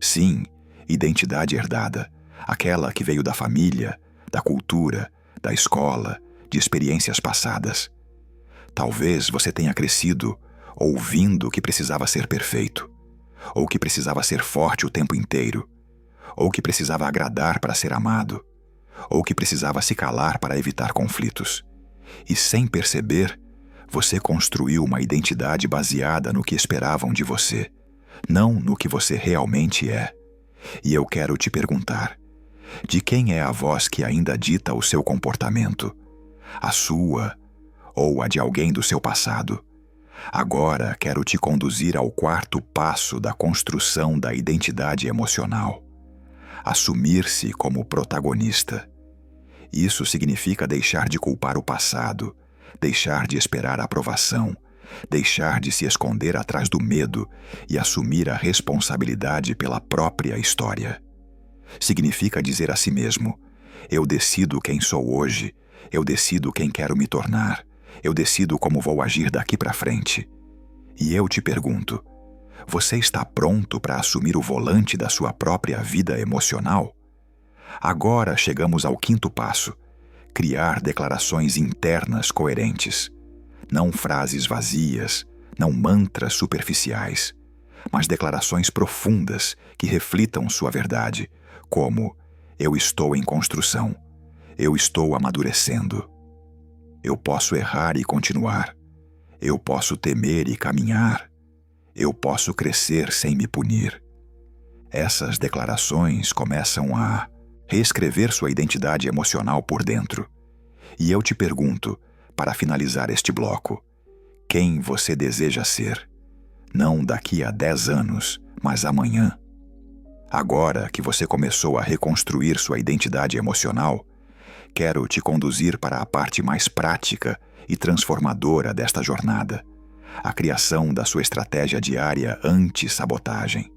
Sim, identidade herdada, aquela que veio da família, da cultura, da escola, de experiências passadas. Talvez você tenha crescido ouvindo que precisava ser perfeito, ou que precisava ser forte o tempo inteiro, ou que precisava agradar para ser amado, ou que precisava se calar para evitar conflitos. E sem perceber, você construiu uma identidade baseada no que esperavam de você, não no que você realmente é. E eu quero te perguntar: de quem é a voz que ainda dita o seu comportamento? A sua ou a de alguém do seu passado? Agora quero te conduzir ao quarto passo da construção da identidade emocional: assumir-se como protagonista. Isso significa deixar de culpar o passado, deixar de esperar a aprovação, deixar de se esconder atrás do medo e assumir a responsabilidade pela própria história. Significa dizer a si mesmo: eu decido quem sou hoje, eu decido quem quero me tornar, eu decido como vou agir daqui para frente. E eu te pergunto: você está pronto para assumir o volante da sua própria vida emocional? Agora chegamos ao quinto passo: criar declarações internas coerentes. Não frases vazias, não mantras superficiais, mas declarações profundas que reflitam sua verdade, como: eu estou em construção, eu estou amadurecendo, eu posso errar e continuar, eu posso temer e caminhar, eu posso crescer sem me punir. Essas declarações começam a reescrever sua identidade emocional por dentro. E eu te pergunto, para finalizar este bloco: quem você deseja ser? Não daqui a 10 anos, mas amanhã. Agora que você começou a reconstruir sua identidade emocional, quero te conduzir para a parte mais prática e transformadora desta jornada: a criação da sua estratégia diária anti-sabotagem.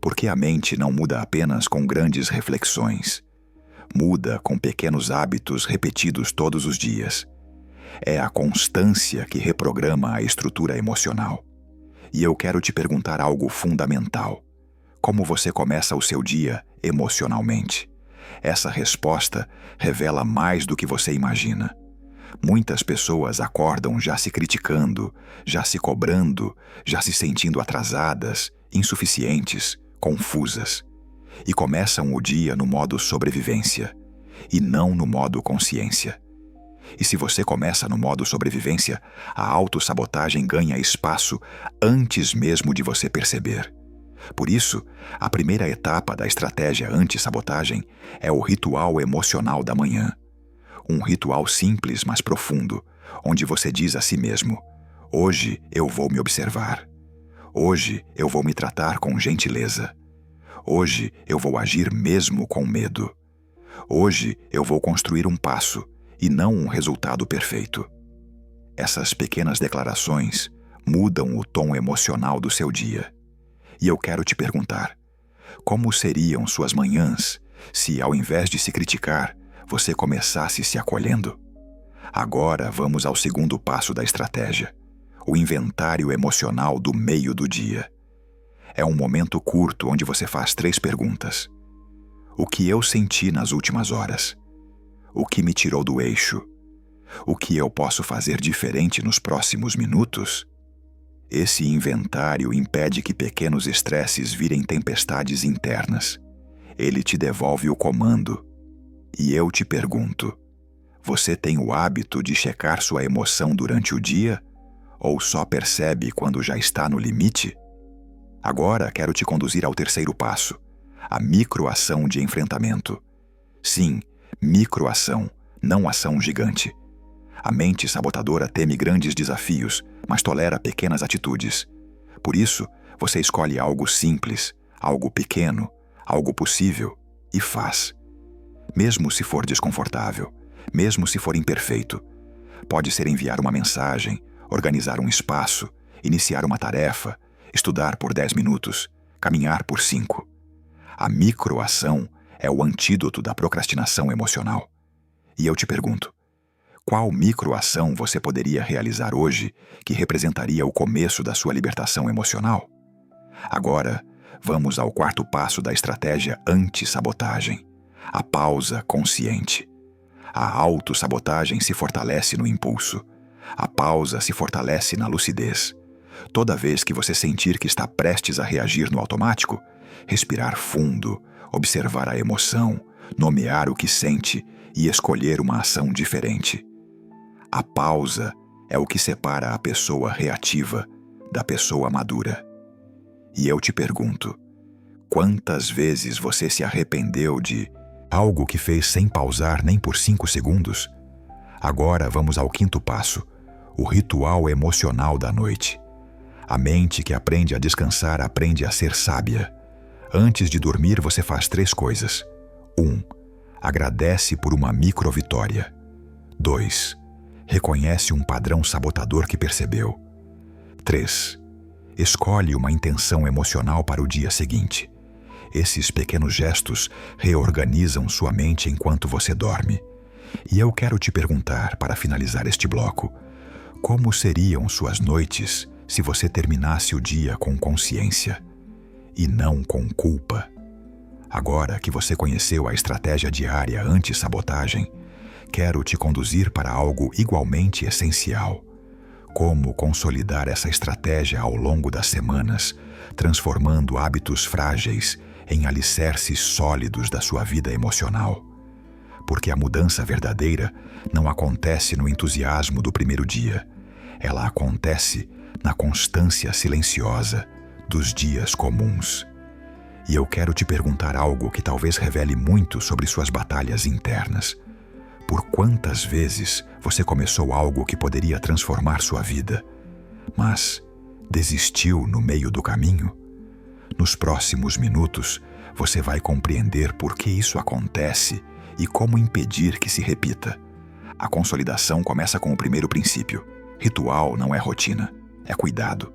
Porque a mente não muda apenas com grandes reflexões. Muda com pequenos hábitos repetidos todos os dias. É a constância que reprograma a estrutura emocional. E eu quero te perguntar algo fundamental: como você começa o seu dia emocionalmente? Essa resposta revela mais do que você imagina. Muitas pessoas acordam já se criticando, já se cobrando, já se sentindo atrasadas, insuficientes, confusas. E começam o dia no modo sobrevivência, e não no modo consciência. E se você começa no modo sobrevivência, a autossabotagem ganha espaço antes mesmo de você perceber. Por isso, a primeira etapa da estratégia anti-sabotagem é o ritual emocional da manhã. Um ritual simples, mas profundo, onde você diz a si mesmo: hoje eu vou me observar. Hoje eu vou me tratar com gentileza. Hoje eu vou agir mesmo com medo. Hoje eu vou construir um passo e não um resultado perfeito. Essas pequenas declarações mudam o tom emocional do seu dia. E eu quero te perguntar: como seriam suas manhãs se, ao invés de se criticar, você começasse se acolhendo? Agora vamos ao segundo passo da estratégia: o inventário emocional do meio do dia. É um momento curto onde você faz 3 perguntas. O que eu senti nas últimas horas? O que me tirou do eixo? O que eu posso fazer diferente nos próximos minutos? Esse inventário impede que pequenos estresses virem tempestades internas. Ele te devolve o comando. E eu te pergunto: você tem o hábito de checar sua emoção durante o dia? Ou só percebe quando já está no limite? Agora quero te conduzir ao terceiro passo: a microação de enfrentamento. Sim, microação, não ação gigante. A mente sabotadora teme grandes desafios, mas tolera pequenas atitudes. Por isso, você escolhe algo simples, algo pequeno, algo possível e faz. Mesmo se for desconfortável, mesmo se for imperfeito. Pode ser enviar uma mensagem, organizar um espaço, iniciar uma tarefa, estudar por 10 minutos, caminhar por 5. A microação é o antídoto da procrastinação emocional. E eu te pergunto: qual microação você poderia realizar hoje que representaria o começo da sua libertação emocional? Agora, vamos ao quarto passo da estratégia anti-sabotagem: a pausa consciente. A autossabotagem se fortalece no impulso. A pausa se fortalece na lucidez. Toda vez que você sentir que está prestes a reagir no automático, respirar fundo, observar a emoção, nomear o que sente e escolher uma ação diferente. A pausa é o que separa a pessoa reativa da pessoa madura. E eu te pergunto, quantas vezes você se arrependeu de algo que fez sem pausar nem por 5 segundos? Agora vamos ao 5º passo, o ritual emocional da noite. A mente que aprende a descansar aprende a ser sábia. Antes de dormir, você faz 3 coisas. 1. Agradece por uma micro-vitória. 2. Reconhece um padrão sabotador que percebeu. 3. Escolhe uma intenção emocional para o dia seguinte. Esses pequenos gestos reorganizam sua mente enquanto você dorme. E eu quero te perguntar, para finalizar este bloco, como seriam suas noites se você terminasse o dia com consciência e não com culpa? Agora que você conheceu a estratégia diária anti-sabotagem, quero te conduzir para algo igualmente essencial. Como consolidar essa estratégia ao longo das semanas, transformando hábitos frágeis em alicerces sólidos da sua vida emocional. Porque a mudança verdadeira não acontece no entusiasmo do primeiro dia. Ela acontece na constância silenciosa dos dias comuns. E eu quero te perguntar algo que talvez revele muito sobre suas batalhas internas. Por quantas vezes você começou algo que poderia transformar sua vida, mas desistiu no meio do caminho? Nos próximos minutos, você vai compreender por que isso acontece e como impedir que se repita. A consolidação começa com o primeiro princípio. Ritual não é rotina, é cuidado.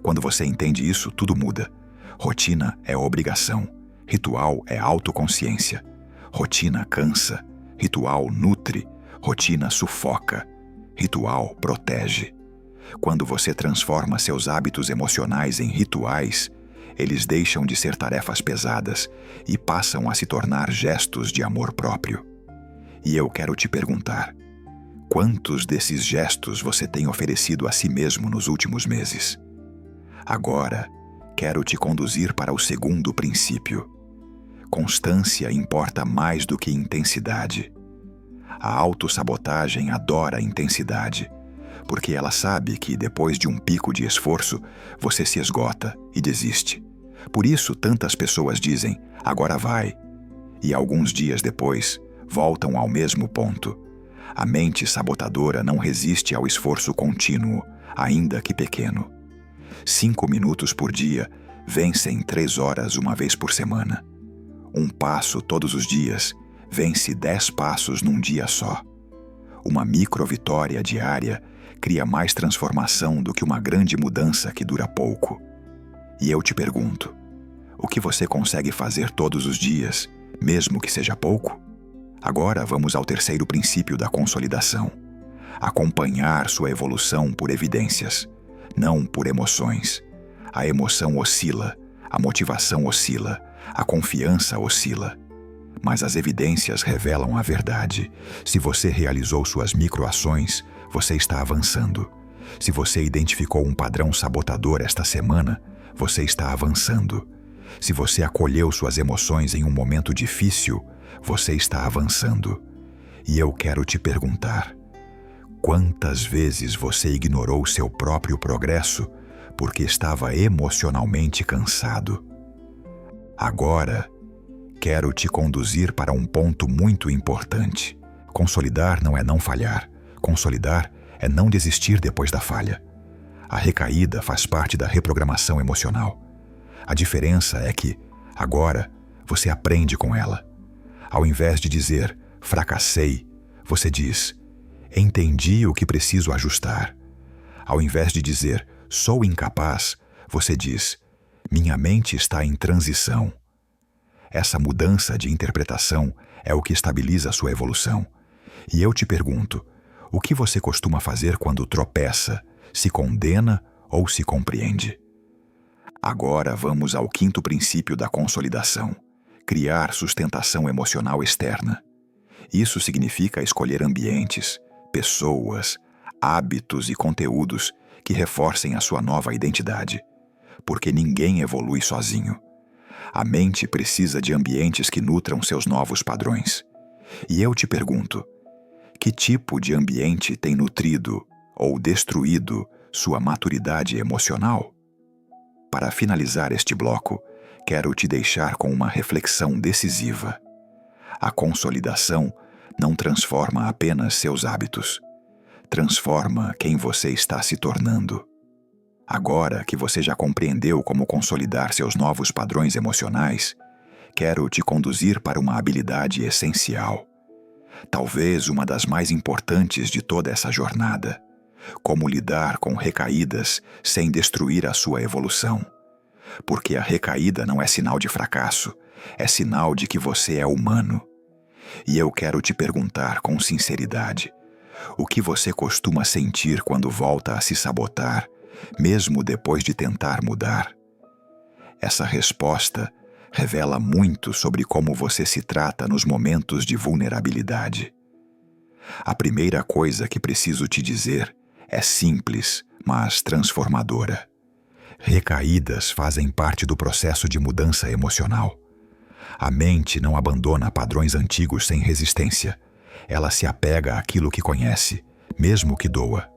Quando você entende isso, tudo muda. Rotina é obrigação, ritual é autoconsciência. Rotina cansa, ritual nutre, rotina sufoca, ritual protege. Quando você transforma seus hábitos emocionais em rituais, eles deixam de ser tarefas pesadas e passam a se tornar gestos de amor próprio. E eu quero te perguntar, quantos desses gestos você tem oferecido a si mesmo nos últimos meses? Agora, quero te conduzir para o 2º princípio. Constância importa mais do que intensidade. A autossabotagem adora a intensidade, porque ela sabe que depois de um pico de esforço, você se esgota e desiste. Por isso, tantas pessoas dizem, agora vai, e alguns dias depois, voltam ao mesmo ponto. A mente sabotadora não resiste ao esforço contínuo, ainda que pequeno. 5 minutos por dia vencem 3 horas uma vez por semana. 1 passo todos os dias vence 10 passos num dia só. Uma micro-vitória diária cria mais transformação do que uma grande mudança que dura pouco. E eu te pergunto, o que você consegue fazer todos os dias, mesmo que seja pouco? Agora vamos ao 3º princípio da consolidação. Acompanhar sua evolução por evidências, não por emoções. A emoção oscila, a motivação oscila, a confiança oscila. Mas as evidências revelam a verdade. Se você realizou suas microações, você está avançando. Se você identificou um padrão sabotador esta semana, você está avançando. Se você acolheu suas emoções em um momento difícil, você está avançando. E eu quero te perguntar, quantas vezes você ignorou seu próprio progresso porque estava emocionalmente cansado? Agora, quero te conduzir para um ponto muito importante. Consolidar não é não falhar. Consolidar é não desistir depois da falha. A recaída faz parte da reprogramação emocional. A diferença é que, agora, você aprende com ela. Ao invés de dizer, fracassei, você diz, entendi o que preciso ajustar. Ao invés de dizer, sou incapaz, você diz, minha mente está em transição. Essa mudança de interpretação é o que estabiliza sua evolução. E eu te pergunto, o que você costuma fazer quando tropeça, se condena ou se compreende? Agora vamos ao 5º princípio da consolidação: criar sustentação emocional externa. Isso significa escolher ambientes, pessoas, hábitos e conteúdos que reforcem a sua nova identidade, porque ninguém evolui sozinho. A mente precisa de ambientes que nutram seus novos padrões. E eu te pergunto, que tipo de ambiente tem nutrido ou destruído sua maturidade emocional? Para finalizar este bloco, quero te deixar com uma reflexão decisiva. A consolidação não transforma apenas seus hábitos, transforma quem você está se tornando. Agora que você já compreendeu como consolidar seus novos padrões emocionais, quero te conduzir para uma habilidade essencial. Talvez uma das mais importantes de toda essa jornada. Como lidar com recaídas sem destruir a sua evolução. Porque a recaída não é sinal de fracasso, é sinal de que você é humano. E eu quero te perguntar com sinceridade, o que você costuma sentir quando volta a se sabotar, mesmo depois de tentar mudar? Essa resposta revela muito sobre como você se trata nos momentos de vulnerabilidade. A primeira coisa que preciso te dizer é simples, mas transformadora. Recaídas fazem parte do processo de mudança emocional. A mente não abandona padrões antigos sem resistência. Ela se apega àquilo que conhece, mesmo que doa.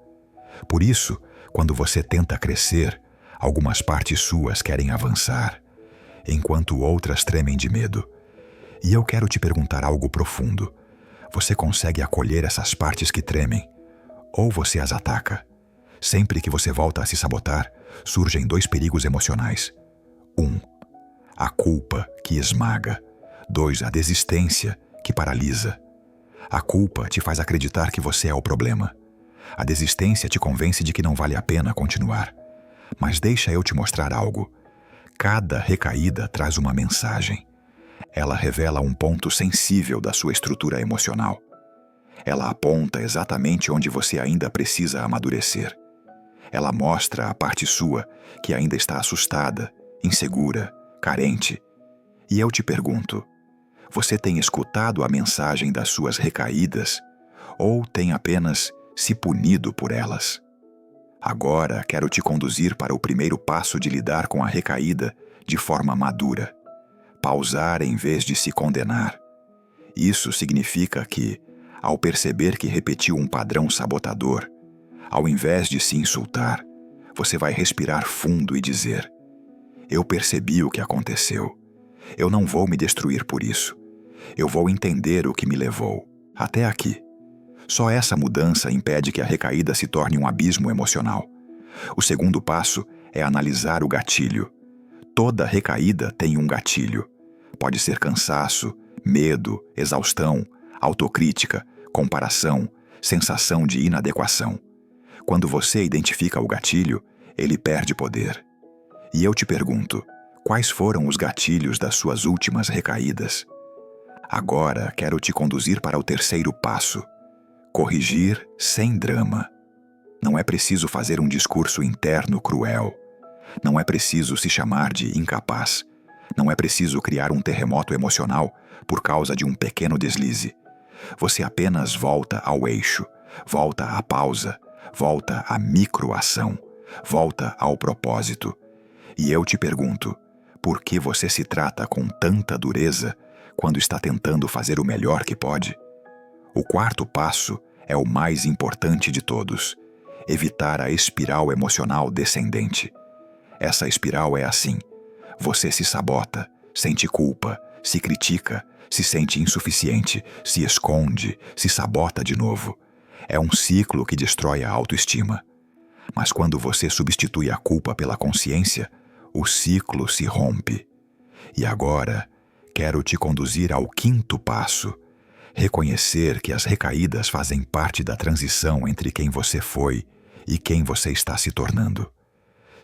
Por isso, quando você tenta crescer, algumas partes suas querem avançar, enquanto outras tremem de medo. E eu quero te perguntar algo profundo. Você consegue acolher essas partes que tremem? Ou você as ataca? Sempre que você volta a se sabotar, surgem 2 perigos emocionais. 1. A culpa que esmaga. 2. A desistência que paralisa. A culpa te faz acreditar que você é o problema. A desistência te convence de que não vale a pena continuar. Mas deixa eu te mostrar algo. Cada recaída traz uma mensagem. Ela revela um ponto sensível da sua estrutura emocional. Ela aponta exatamente onde você ainda precisa amadurecer. Ela mostra a parte sua que ainda está assustada, insegura, carente. E eu te pergunto, você tem escutado a mensagem das suas recaídas ou tem apenas se punido por elas? Agora quero te conduzir para o primeiro passo de lidar com a recaída de forma madura. Pausar em vez de se condenar. Isso significa que, ao perceber que repetiu um padrão sabotador, ao invés de se insultar, você vai respirar fundo e dizer: eu percebi o que aconteceu. Eu não vou me destruir por isso. Eu vou entender o que me levou até aqui. Só essa mudança impede que a recaída se torne um abismo emocional. O segundo passo é analisar o gatilho. Toda recaída tem um gatilho. Pode ser cansaço, medo, exaustão, autocrítica, comparação, sensação de inadequação. Quando você identifica o gatilho, ele perde poder. E eu te pergunto, quais foram os gatilhos das suas últimas recaídas? Agora quero te conduzir para o terceiro passo. Corrigir sem drama. Não é preciso fazer um discurso interno cruel. Não é preciso se chamar de incapaz. Não é preciso criar um terremoto emocional por causa de um pequeno deslize. Você apenas volta ao eixo, volta à pausa, volta à microação, volta ao propósito. E eu te pergunto, por que você se trata com tanta dureza quando está tentando fazer o melhor que pode? O quarto passo é o mais importante de todos: evitar a espiral emocional descendente. Essa espiral é assim: você se sabota, sente culpa, se critica, se sente insuficiente, se esconde, se sabota de novo. É um ciclo que destrói a autoestima. Mas quando você substitui a culpa pela consciência, o ciclo se rompe. E agora, quero te conduzir ao quinto passo: reconhecer que as recaídas fazem parte da transição entre quem você foi e quem você está se tornando.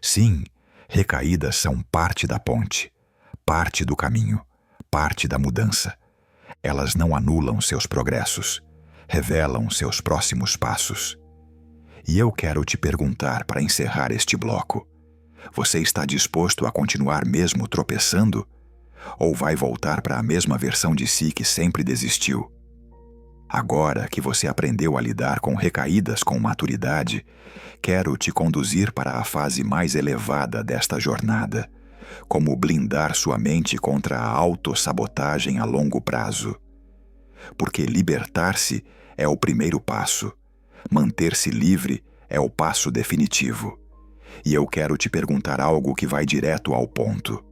Sim, recaídas são parte da ponte, parte do caminho, parte da mudança. Elas não anulam seus progressos, revelam seus próximos passos. E eu quero te perguntar para encerrar este bloco: você está disposto a continuar mesmo tropeçando? Ou vai voltar para a mesma versão de si que sempre desistiu? Agora que você aprendeu a lidar com recaídas com maturidade, quero te conduzir para a fase mais elevada desta jornada, como blindar sua mente contra a autossabotagem a longo prazo. Porque libertar-se é o primeiro passo, manter-se livre é o passo definitivo. E eu quero te perguntar algo que vai direto ao ponto.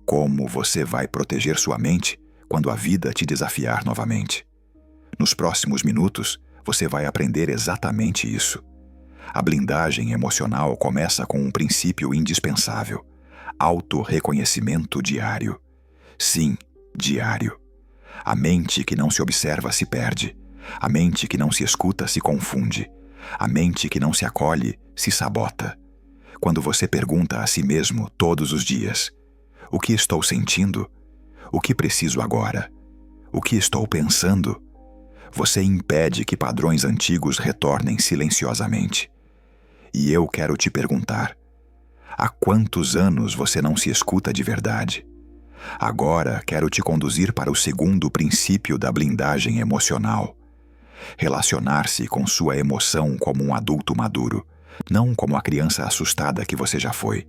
Como você vai proteger sua mente quando a vida te desafiar novamente? Nos próximos minutos, você vai aprender exatamente isso. A blindagem emocional começa com um princípio indispensável: autorreconhecimento diário. Sim, diário. A mente que não se observa se perde. A mente que não se escuta se confunde. A mente que não se acolhe se sabota. Quando você pergunta a si mesmo todos os dias: o que estou sentindo? O que preciso agora? O que estou pensando? Você impede que padrões antigos retornem silenciosamente. E eu quero te perguntar: há quantos anos você não se escuta de verdade? Agora quero te conduzir para o segundo princípio da blindagem emocional: relacionar-se com sua emoção como um adulto maduro, não como a criança assustada que você já foi.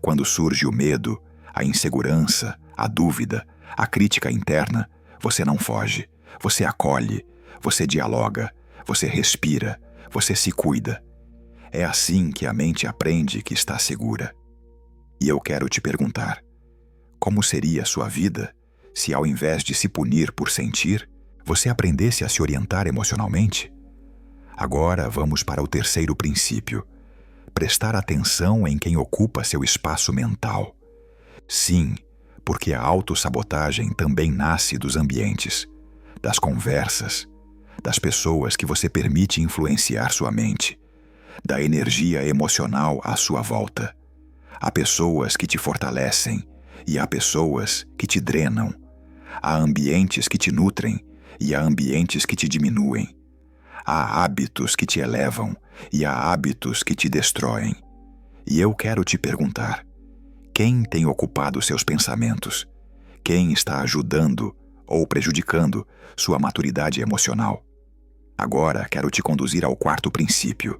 Quando surge o medo, a insegurança, a dúvida, a crítica interna, você não foge, você acolhe, você dialoga, você respira, você se cuida. É assim que a mente aprende que está segura. E eu quero te perguntar: como seria a sua vida se, ao invés de se punir por sentir, você aprendesse a se orientar emocionalmente? Agora vamos para o terceiro princípio: prestar atenção em quem ocupa seu espaço mental. Sim, porque a autossabotagem também nasce dos ambientes, das conversas, das pessoas que você permite influenciar sua mente, da energia emocional à sua volta. Há pessoas que te fortalecem e há pessoas que te drenam. Há ambientes que te nutrem e há ambientes que te diminuem. Há hábitos que te elevam e há hábitos que te destroem. E eu quero te perguntar: quem tem ocupado seus pensamentos? Quem está ajudando ou prejudicando sua maturidade emocional? Agora quero te conduzir ao quarto princípio: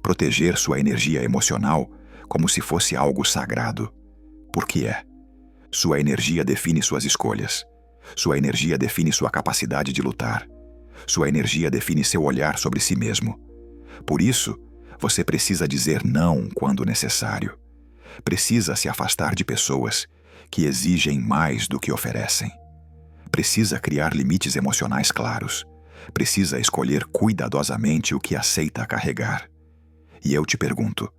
proteger sua energia emocional como se fosse algo sagrado. Por que é? Sua energia define suas escolhas. Sua energia define sua capacidade de lutar. Sua energia define seu olhar sobre si mesmo. Por isso, você precisa dizer não quando necessário. Precisa se afastar de pessoas que exigem mais do que oferecem. Precisa criar limites emocionais claros. Precisa escolher cuidadosamente o que aceita carregar. E eu te pergunto: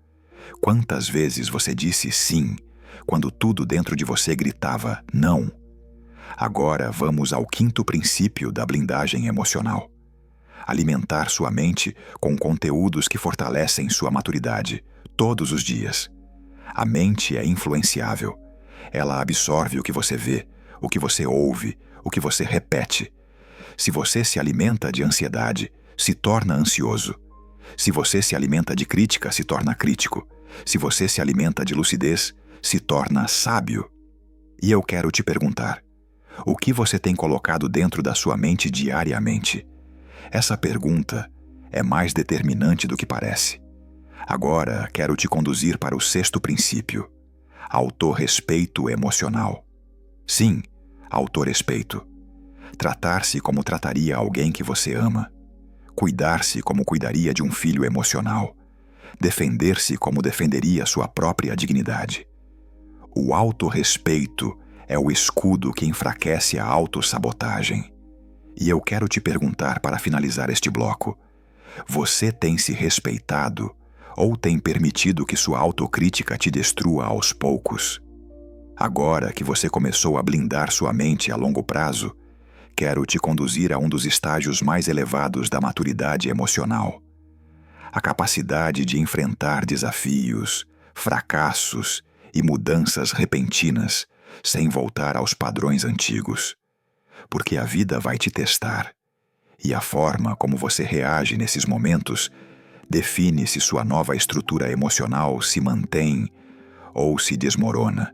quantas vezes você disse sim quando tudo dentro de você gritava não? Agora vamos ao quinto princípio da blindagem emocional: alimentar sua mente com conteúdos que fortalecem sua maturidade todos os dias. A mente é influenciável. Ela absorve o que você vê, o que você ouve, o que você repete. Se você se alimenta de ansiedade, se torna ansioso. Se você se alimenta de crítica, se torna crítico. Se você se alimenta de lucidez, se torna sábio. E eu quero te perguntar: o que você tem colocado dentro da sua mente diariamente? Essa pergunta é mais determinante do que parece. Agora quero te conduzir para o sexto princípio: autorrespeito emocional. Sim, autorrespeito. Tratar-se como trataria alguém que você ama. Cuidar-se como cuidaria de um filho emocional. Defender-se como defenderia sua própria dignidade. O autorrespeito é o escudo que enfraquece a autossabotagem. E eu quero te perguntar para finalizar este bloco: você tem se respeitado ou tem permitido que sua autocrítica te destrua aos poucos? Agora que você começou a blindar sua mente a longo prazo, quero te conduzir a um dos estágios mais elevados da maturidade emocional: a capacidade de enfrentar desafios, fracassos e mudanças repentinas sem voltar aos padrões antigos. Porque a vida vai te testar, e a forma como você reage nesses momentos define se sua nova estrutura emocional se mantém ou se desmorona.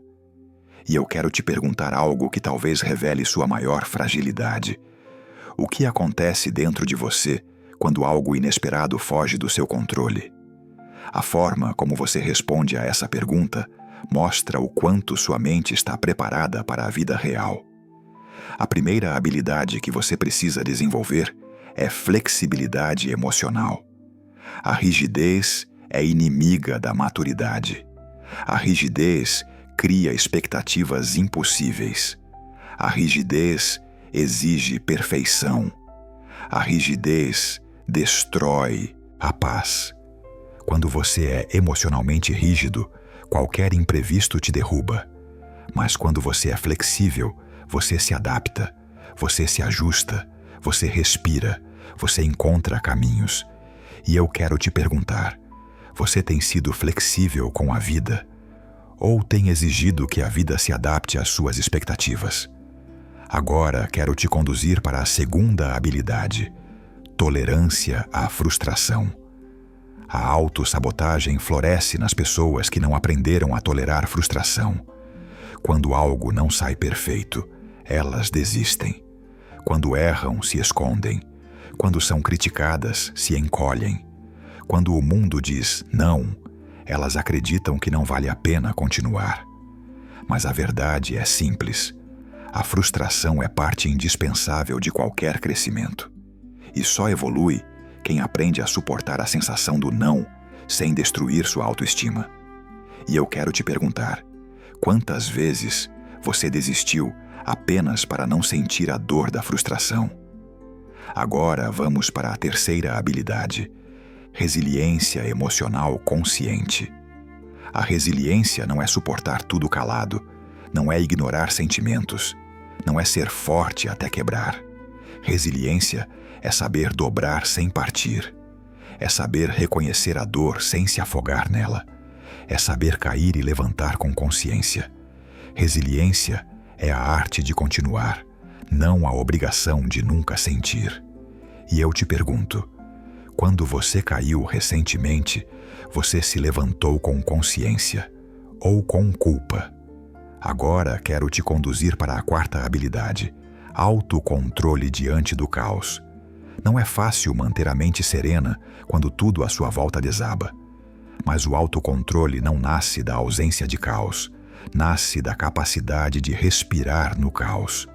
E eu quero te perguntar algo que talvez revele sua maior fragilidade: O que acontece dentro de você quando algo inesperado foge do seu controle? A forma como você responde a essa pergunta mostra o quanto sua mente está preparada para a vida real. A primeira habilidade que você precisa desenvolver é flexibilidade emocional. A rigidez é inimiga da maturidade. A rigidez cria expectativas impossíveis. A rigidez exige perfeição. A rigidez destrói a paz. Quando você é emocionalmente rígido, qualquer imprevisto te derruba. Mas quando você é flexível, você se adapta, você se ajusta, você respira, você encontra caminhos. E eu quero te perguntar: você tem sido flexível com a vida? Ou tem exigido que a vida se adapte às suas expectativas? Agora quero te conduzir para a segunda habilidade: tolerância à frustração. A autossabotagem floresce nas pessoas que não aprenderam a tolerar frustração. Quando algo não sai perfeito, elas desistem. Quando erram, se escondem. Quando são criticadas, se encolhem. Quando o mundo diz não, elas acreditam que não vale a pena continuar. Mas a verdade é simples. A frustração é parte indispensável de qualquer crescimento. E só evolui quem aprende a suportar a sensação do não sem destruir sua autoestima. E eu quero te perguntar: quantas vezes você desistiu apenas para não sentir a dor da frustração? Agora vamos para a terceira habilidade: resiliência emocional consciente. A resiliência não é suportar tudo calado, não é ignorar sentimentos, não é ser forte até quebrar. Resiliência é saber dobrar sem partir. É saber reconhecer a dor sem se afogar nela. É saber cair e levantar com consciência. Resiliência é a arte de continuar, não a obrigação de nunca sentir. E eu te pergunto: quando você caiu recentemente, você se levantou com consciência ou com culpa? Agora quero te conduzir para a quarta habilidade: autocontrole diante do caos. Não é fácil manter a mente serena quando tudo à sua volta desaba. Mas o autocontrole não nasce da ausência de caos, nasce da capacidade de respirar no caos,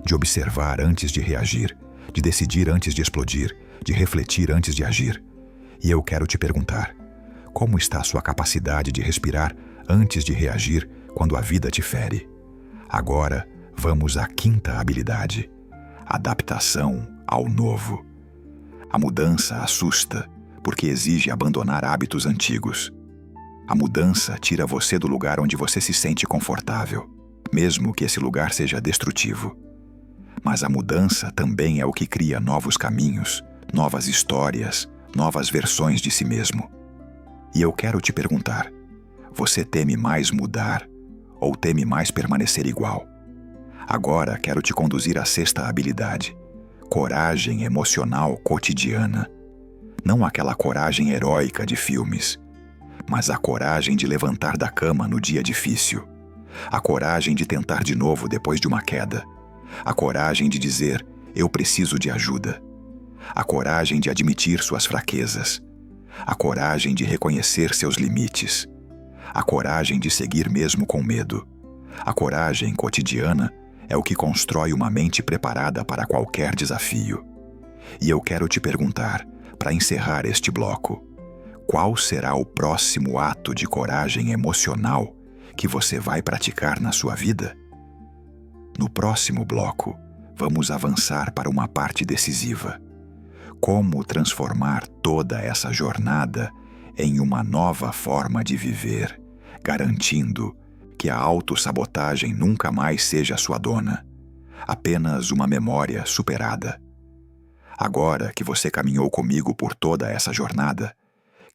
de observar antes de reagir, de decidir antes de explodir, de refletir antes de agir. E eu quero te perguntar: como está a sua capacidade de respirar antes de reagir quando a vida te fere? Agora, vamos à quinta habilidade: adaptação ao novo. A mudança assusta, porque exige abandonar hábitos antigos. A mudança tira você do lugar onde você se sente confortável, mesmo que esse lugar seja destrutivo. Mas a mudança também é o que cria novos caminhos, novas histórias, novas versões de si mesmo. E eu quero te perguntar: você teme mais mudar ou teme mais permanecer igual? Agora quero te conduzir à sexta habilidade: coragem emocional cotidiana. Não aquela coragem heróica de filmes, mas a coragem de levantar da cama no dia difícil. A coragem de tentar de novo depois de uma queda. A coragem de dizer: eu preciso de ajuda. A coragem de admitir suas fraquezas. A coragem de reconhecer seus limites. A coragem de seguir mesmo com medo. A coragem cotidiana é o que constrói uma mente preparada para qualquer desafio. E eu quero te perguntar, para encerrar este bloco: qual será o próximo ato de coragem emocional que você vai praticar na sua vida? No próximo bloco, vamos avançar para uma parte decisiva: como transformar toda essa jornada em uma nova forma de viver, garantindo que a autossabotagem nunca mais seja sua dona, apenas uma memória superada. Agora que você caminhou comigo por toda essa jornada,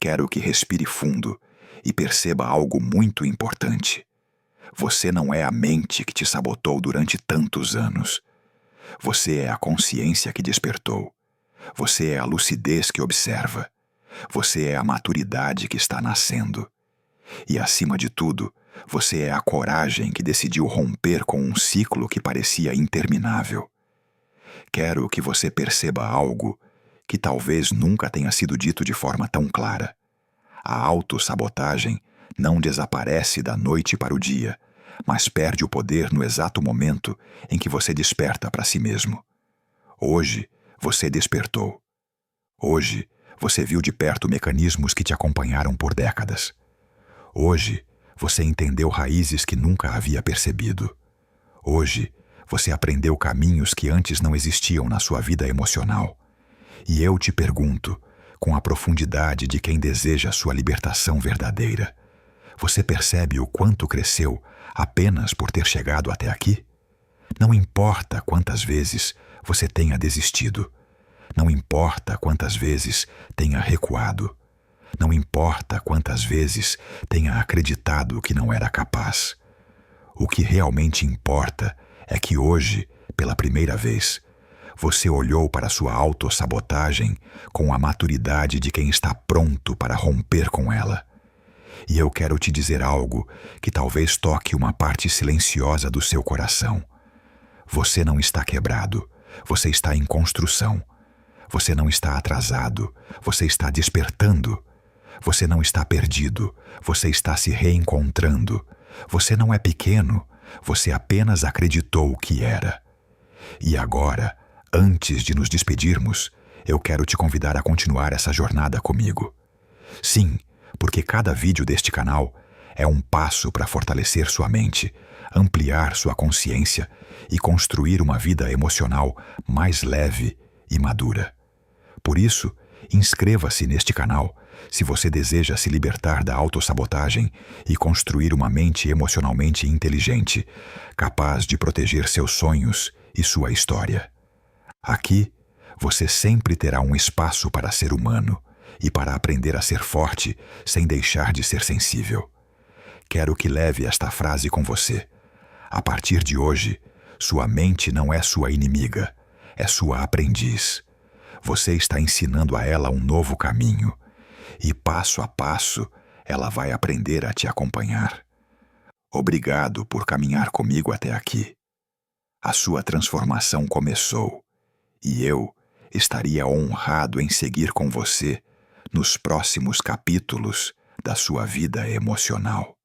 quero que respire fundo e perceba algo muito importante. Você não é a mente que te sabotou durante tantos anos. Você é a consciência que despertou. Você é a lucidez que observa. Você é a maturidade que está nascendo. E, acima de tudo, você é a coragem que decidiu romper com um ciclo que parecia interminável. Quero que você perceba algo que talvez nunca tenha sido dito de forma tão clara. A autossabotagem não desaparece da noite para o dia, mas perde o poder no exato momento em que você desperta para si mesmo. Hoje, você despertou. Hoje, você viu de perto mecanismos que te acompanharam por décadas. Hoje, você entendeu raízes que nunca havia percebido. Hoje, você aprendeu caminhos que antes não existiam na sua vida emocional. E eu te pergunto, com a profundidade de quem deseja sua libertação verdadeira, você percebe o quanto cresceu apenas por ter chegado até aqui? Não importa quantas vezes você tenha desistido. Não importa quantas vezes tenha recuado. Não importa quantas vezes tenha acreditado que não era capaz. O que realmente importa é que hoje, pela primeira vez, você olhou para sua autossabotagem com a maturidade de quem está pronto para romper com ela. E eu quero te dizer algo que talvez toque uma parte silenciosa do seu coração. Você não está quebrado, você está em construção. Você não está atrasado, você está despertando. Você não está perdido, você está se reencontrando. Você não é pequeno, você apenas acreditou o que era. E agora, antes de nos despedirmos, eu quero te convidar a continuar essa jornada comigo. Sim, porque cada vídeo deste canal é um passo para fortalecer sua mente, ampliar sua consciência e construir uma vida emocional mais leve e madura. Por isso, inscreva-se neste canal se você deseja se libertar da autossabotagem e construir uma mente emocionalmente inteligente, capaz de proteger seus sonhos e sua história. Aqui, você sempre terá um espaço para ser humano e para aprender a ser forte sem deixar de ser sensível. Quero que leve esta frase com você. A partir de hoje, sua mente não é sua inimiga, é sua aprendiz. Você está ensinando a ela um novo caminho e, passo a passo, ela vai aprender a te acompanhar. Obrigado por caminhar comigo até aqui. A sua transformação começou e eu estaria honrado em seguir com você nos próximos capítulos da sua vida emocional.